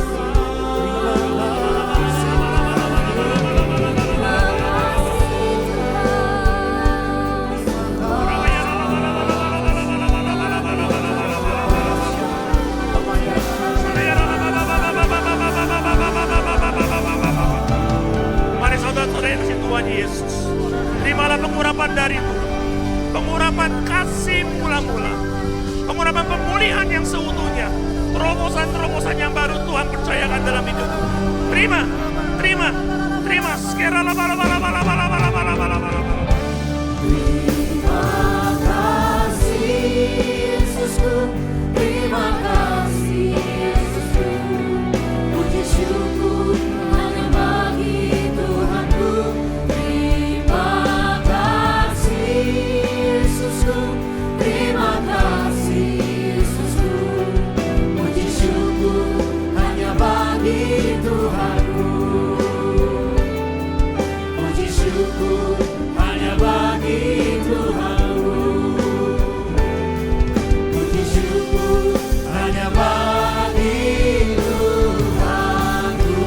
Mari saudara-saudara yang kasih Tuhan Yesus, terimalah pengurapan dari Tuhan, pengurapan kasih mula-mula, pengurapan pemulihan yang seutuhnya, terobosan-terobosan yang baru Tuhan percayakan dalam hidupmu. Terima, terima, terima. Terima kasih Yesusku, terima kasih Yesusku, puji syukur hanya bagi Tuhanku. Terima kasih Yesusku, terima kasih Yesusku, puji syukur hanya bagi Tuhanku. Puji syukur hanya bagi Tuhanku. Puji syukur hanya bagi Tuhanku.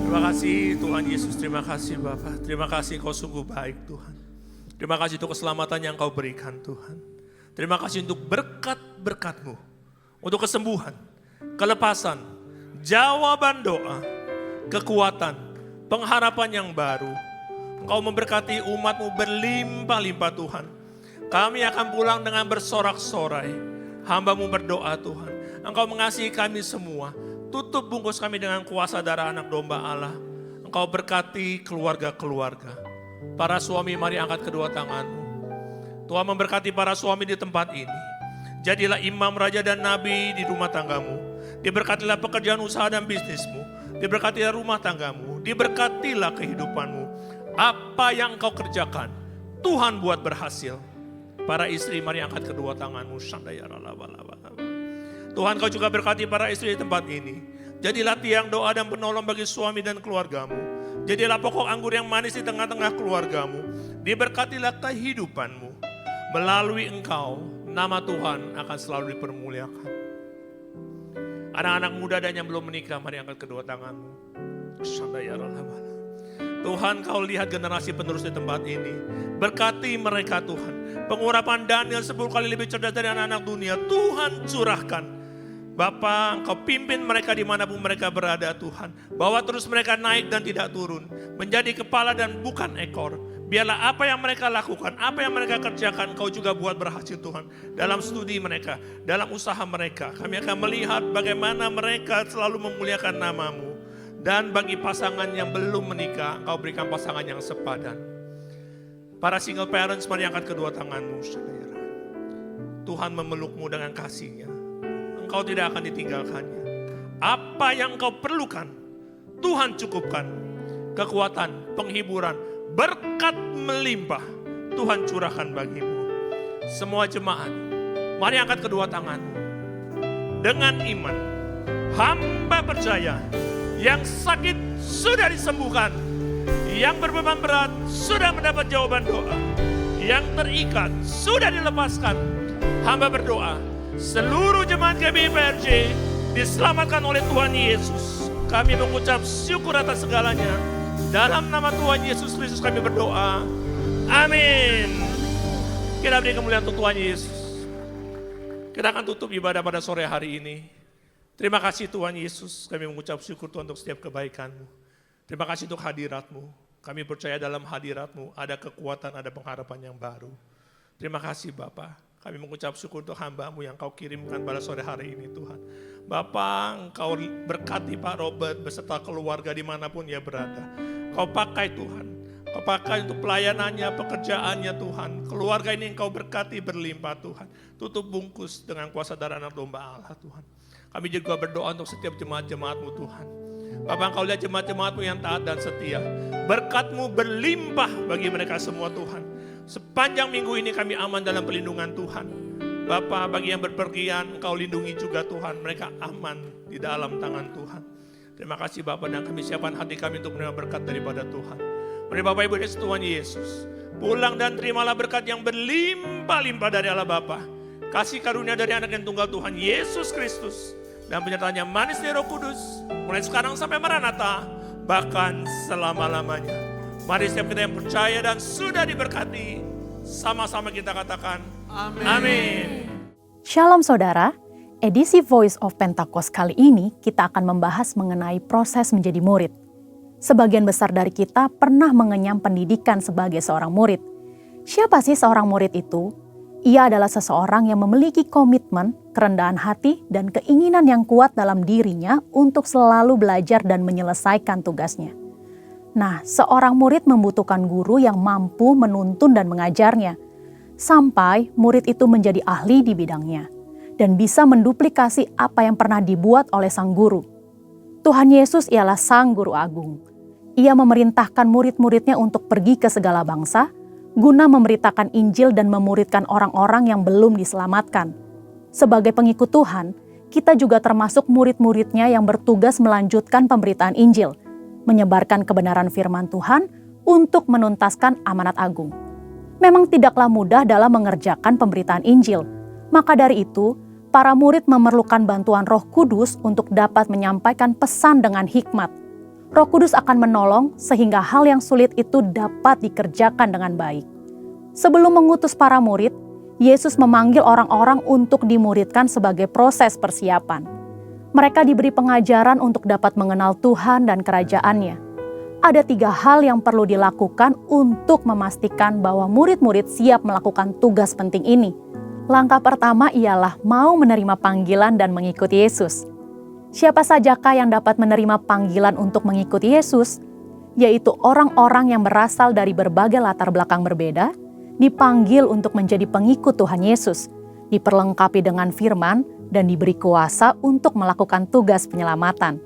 Terima kasih Tuhan Yesus, terima kasih Bapa. Terima kasih Kau sungguh baik Tuhan. Terima kasih untuk keselamatan yang Kau berikan Tuhan. Terima kasih untuk berkat-berkat-Mu. Untuk kesembuhan, kelepasan, jawaban doa, kekuatan, pengharapan yang baru. Engkau memberkati umat-Mu berlimpah-limpah Tuhan. Kami akan pulang dengan bersorak-sorai. Hamba-Mu berdoa Tuhan. Engkau mengasihi kami semua. Tutup bungkus kami dengan kuasa darah anak domba Allah. Engkau berkati keluarga-keluarga. Para suami mari angkat kedua tanganmu. Tuhan memberkati para suami di tempat ini. Jadilah imam, raja dan nabi di rumah tanggamu. Diberkatilah pekerjaan usaha dan bisnismu. Diberkatilah rumah tanggamu. Diberkatilah kehidupanmu. Apa yang kau kerjakan, Tuhan buat berhasil. Para istri mari angkat kedua tanganmu. Tuhan kau juga berkati para istri di tempat ini. Jadilah tiang doa dan penolong bagi suami dan keluargamu. Jadilah pokok anggur yang manis di tengah-tengah keluargamu. Diberkatilah kehidupanmu. Melalui engkau, nama Tuhan akan selalu dipermuliakan. Anak-anak muda dan yang belum menikah, mari angkat kedua tanganmu. Tuhan kau lihat generasi penerus di tempat ini. Berkati mereka Tuhan. Pengurapan Daniel 10 kali lebih cerdas dari anak-anak dunia. Tuhan curahkan. Bapa, engkau pimpin mereka dimanapun mereka berada Tuhan. Bawa terus mereka naik dan tidak turun. Menjadi kepala dan bukan ekor. Biarlah apa yang mereka lakukan, apa yang mereka kerjakan, kau juga buat berhasil Tuhan. Dalam studi mereka, dalam usaha mereka. Kami akan melihat bagaimana mereka selalu memuliakan nama-Mu. Dan bagi pasangan yang belum menikah, Engkau berikan pasangan yang sepadan. Para single parents, mari angkat kedua tanganmu, saudara. Tuhan memelukmu dengan kasih-Nya. Engkau tidak akan ditinggalkannya. Apa yang engkau perlukan, Tuhan cukupkan. Kekuatan, penghiburan, berkat melimpah, Tuhan curahkan bagimu. Semua jemaat, mari angkat kedua tanganmu. Dengan iman, hamba percaya, yang sakit sudah disembuhkan, yang berbeban berat sudah mendapat jawaban doa, yang terikat sudah dilepaskan. Hamba berdoa, seluruh jemaat GBI-PRJ diselamatkan oleh Tuhan Yesus. Kami mengucap syukur atas segalanya. Dalam nama Tuhan Yesus Kristus kami berdoa. Amin. Kita beri kemuliaan untuk Tuhan Yesus. Kita akan tutup ibadah pada sore hari ini. Terima kasih Tuhan Yesus, kami mengucap syukur Tuhan untuk setiap kebaikan-Mu. Terima kasih untuk hadirat-Mu. Kami percaya dalam hadirat-Mu ada kekuatan, ada pengharapan yang baru. Terima kasih Bapa. Kami mengucap syukur untuk hamba-Mu yang Kau kirimkan pada sore hari ini Tuhan. Bapa, Engkau berkati Pak Robert beserta keluarga dimanapun ia berada. Kau pakai Tuhan. Kau pakai untuk pelayanannya, pekerjaannya Tuhan. Keluarga ini Engkau berkati berlimpah Tuhan. Tutup bungkus dengan kuasa darah anak domba Allah Tuhan. Kami juga berdoa untuk setiap jemaat-jemaat-Mu Tuhan. Bapak, Engkau lihat jemaat-jemaat-Mu yang taat dan setia. Berkat-Mu berlimpah bagi mereka semua Tuhan. Sepanjang minggu ini kami aman dalam perlindungan Tuhan. Bapak, bagi yang berpergian Engkau lindungi juga Tuhan. Mereka aman di dalam tangan Tuhan. Terima kasih Bapak, dan kami siapkan hati kami untuk menerima berkat daripada Tuhan. Mari Bapak Ibu dan Tuhan Yesus, pulang dan terimalah berkat yang berlimpah-limpah dari Allah Bapa. Kasih karunia dari anak yang tunggal Tuhan Yesus Kristus. Dan penyertaannya manis dari Roh Kudus. Mulai sekarang sampai Maranatha, bahkan selama-lamanya. Mari setiap kita yang percaya dan sudah diberkati, sama-sama kita katakan amin. Shalom saudara, edisi Voice of Pentecost kali ini kita akan membahas mengenai proses menjadi murid. Sebagian besar dari kita pernah mengenyam pendidikan sebagai seorang murid. Siapa sih seorang murid itu? Ia adalah seseorang yang memiliki komitmen, kerendahan hati, dan keinginan yang kuat dalam dirinya untuk selalu belajar dan menyelesaikan tugasnya. Nah, seorang murid membutuhkan guru yang mampu menuntun dan mengajarnya, sampai murid itu menjadi ahli di bidangnya, dan bisa menduplikasi apa yang pernah dibuat oleh sang guru. Tuhan Yesus ialah sang guru agung. Ia memerintahkan murid-muridnya untuk pergi ke segala bangsa, guna memberitakan Injil dan memuridkan orang-orang yang belum diselamatkan. Sebagai pengikut Tuhan, kita juga termasuk murid-muridnya yang bertugas melanjutkan pemberitaan Injil, menyebarkan kebenaran firman Tuhan untuk menuntaskan amanat agung. Memang tidaklah mudah dalam mengerjakan pemberitaan Injil, maka dari itu, para murid memerlukan bantuan Roh Kudus untuk dapat menyampaikan pesan dengan hikmat. Roh Kudus akan menolong sehingga hal yang sulit itu dapat dikerjakan dengan baik. Sebelum mengutus para murid, Yesus memanggil orang-orang untuk dimuridkan sebagai proses persiapan. Mereka diberi pengajaran untuk dapat mengenal Tuhan dan kerajaan-Nya. Ada 3 hal yang perlu dilakukan untuk memastikan bahwa murid-murid siap melakukan tugas penting ini. Langkah pertama ialah mau menerima panggilan dan mengikuti Yesus. Siapa sajakah yang dapat menerima panggilan untuk mengikuti Yesus? Yaitu orang-orang yang berasal dari berbagai latar belakang berbeda, dipanggil untuk menjadi pengikut Tuhan Yesus, diperlengkapi dengan firman, dan diberi kuasa untuk melakukan tugas penyelamatan.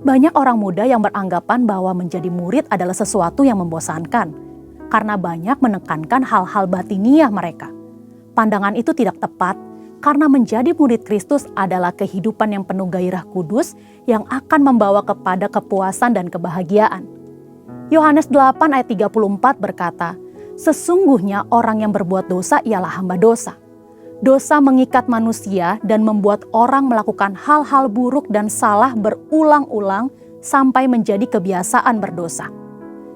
Banyak orang muda yang beranggapan bahwa menjadi murid adalah sesuatu yang membosankan, karena banyak menekankan hal-hal batiniah mereka. Pandangan itu tidak tepat, karena menjadi murid Kristus adalah kehidupan yang penuh gairah kudus yang akan membawa kepada kepuasan dan kebahagiaan. Yohanes 8 ayat 34 berkata, "Sesungguhnya orang yang berbuat dosa ialah hamba dosa." Dosa mengikat manusia dan membuat orang melakukan hal-hal buruk dan salah berulang-ulang sampai menjadi kebiasaan berdosa.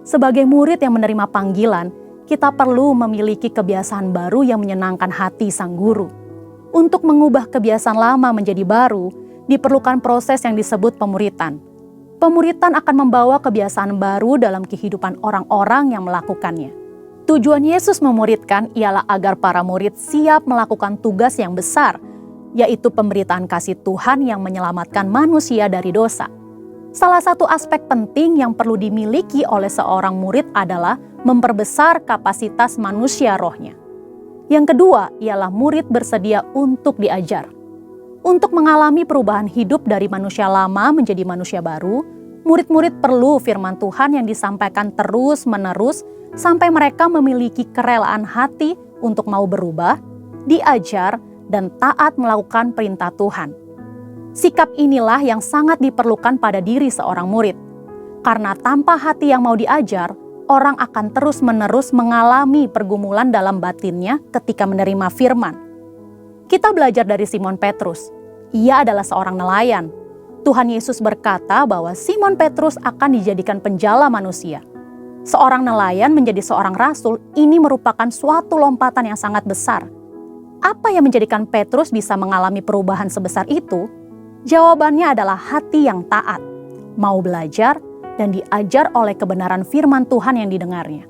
Sebagai murid yang menerima panggilan, kita perlu memiliki kebiasaan baru yang menyenangkan hati sang guru. Untuk mengubah kebiasaan lama menjadi baru, diperlukan proses yang disebut pemuritan. Pemuritan akan membawa kebiasaan baru dalam kehidupan orang-orang yang melakukannya. Tujuan Yesus memuridkan ialah agar para murid siap melakukan tugas yang besar, yaitu pemberitaan kasih Tuhan yang menyelamatkan manusia dari dosa. Salah satu aspek penting yang perlu dimiliki oleh seorang murid adalah memperbesar kapasitas manusia rohnya. Yang kedua ialah murid bersedia untuk diajar. Untuk mengalami perubahan hidup dari manusia lama menjadi manusia baru, murid-murid perlu firman Tuhan yang disampaikan terus-menerus sampai mereka memiliki kerelaan hati untuk mau berubah, diajar, dan taat melakukan perintah Tuhan. Sikap inilah yang sangat diperlukan pada diri seorang murid. Karena tanpa hati yang mau diajar, orang akan terus-menerus mengalami pergumulan dalam batinnya ketika menerima firman. Kita belajar dari Simon Petrus. Ia adalah seorang nelayan. Tuhan Yesus berkata bahwa Simon Petrus akan dijadikan penjala manusia. Seorang nelayan menjadi seorang rasul, ini merupakan suatu lompatan yang sangat besar. Apa yang menjadikan Petrus bisa mengalami perubahan sebesar itu? Jawabannya adalah hati yang taat, mau belajar, dan diajar oleh kebenaran firman Tuhan yang didengarnya.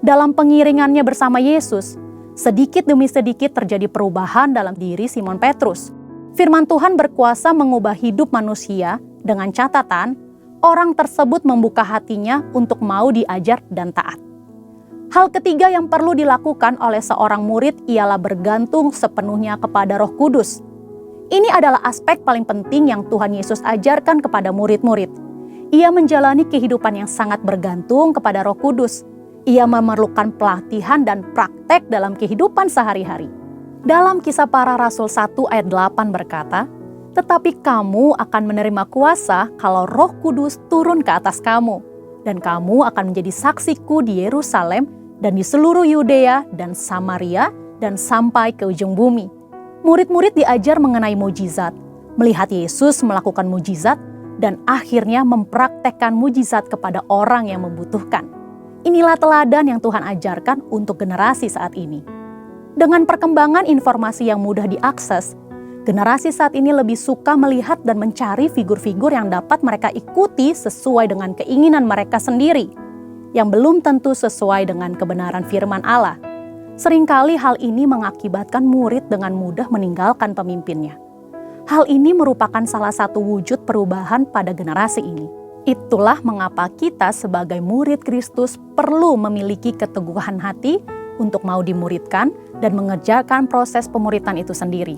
Dalam pengiringannya bersama Yesus, sedikit demi sedikit terjadi perubahan dalam diri Simon Petrus. Firman Tuhan berkuasa mengubah hidup manusia dengan catatan orang tersebut membuka hatinya untuk mau diajar dan taat. Hal ketiga yang perlu dilakukan oleh seorang murid ialah bergantung sepenuhnya kepada Roh Kudus. Ini adalah aspek paling penting yang Tuhan Yesus ajarkan kepada murid-murid. Ia menjalani kehidupan yang sangat bergantung kepada Roh Kudus. Ia memerlukan pelatihan dan praktek dalam kehidupan sehari-hari. Dalam Kisah Para Rasul 1 ayat 8 berkata, "Tetapi kamu akan menerima kuasa kalau Roh Kudus turun ke atas kamu, dan kamu akan menjadi saksiku di Yerusalem dan di seluruh Yudea dan Samaria dan sampai ke ujung bumi." Murid-murid diajar mengenai mujizat, melihat Yesus melakukan mujizat, dan akhirnya mempraktekkan mujizat kepada orang yang membutuhkan. Inilah teladan yang Tuhan ajarkan untuk generasi saat ini. Dengan perkembangan informasi yang mudah diakses, generasi saat ini lebih suka melihat dan mencari figur-figur yang dapat mereka ikuti sesuai dengan keinginan mereka sendiri, yang belum tentu sesuai dengan kebenaran firman Allah. Seringkali hal ini mengakibatkan murid dengan mudah meninggalkan pemimpinnya. Hal ini merupakan salah satu wujud perubahan pada generasi ini. Itulah mengapa kita sebagai murid Kristus perlu memiliki keteguhan hati untuk mau dimuridkan dan mengerjakan proses pemuridan itu sendiri.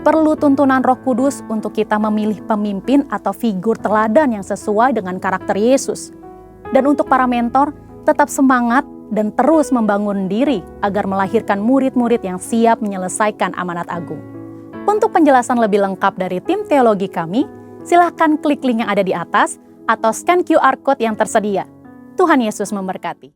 Perlu tuntunan Roh Kudus untuk kita memilih pemimpin atau figur teladan yang sesuai dengan karakter Yesus. Dan untuk para mentor, tetap semangat dan terus membangun diri agar melahirkan murid-murid yang siap menyelesaikan amanat agung. Untuk penjelasan lebih lengkap dari tim teologi kami, silahkan klik link yang ada di atas atau scan QR Code yang tersedia. Tuhan Yesus memberkati.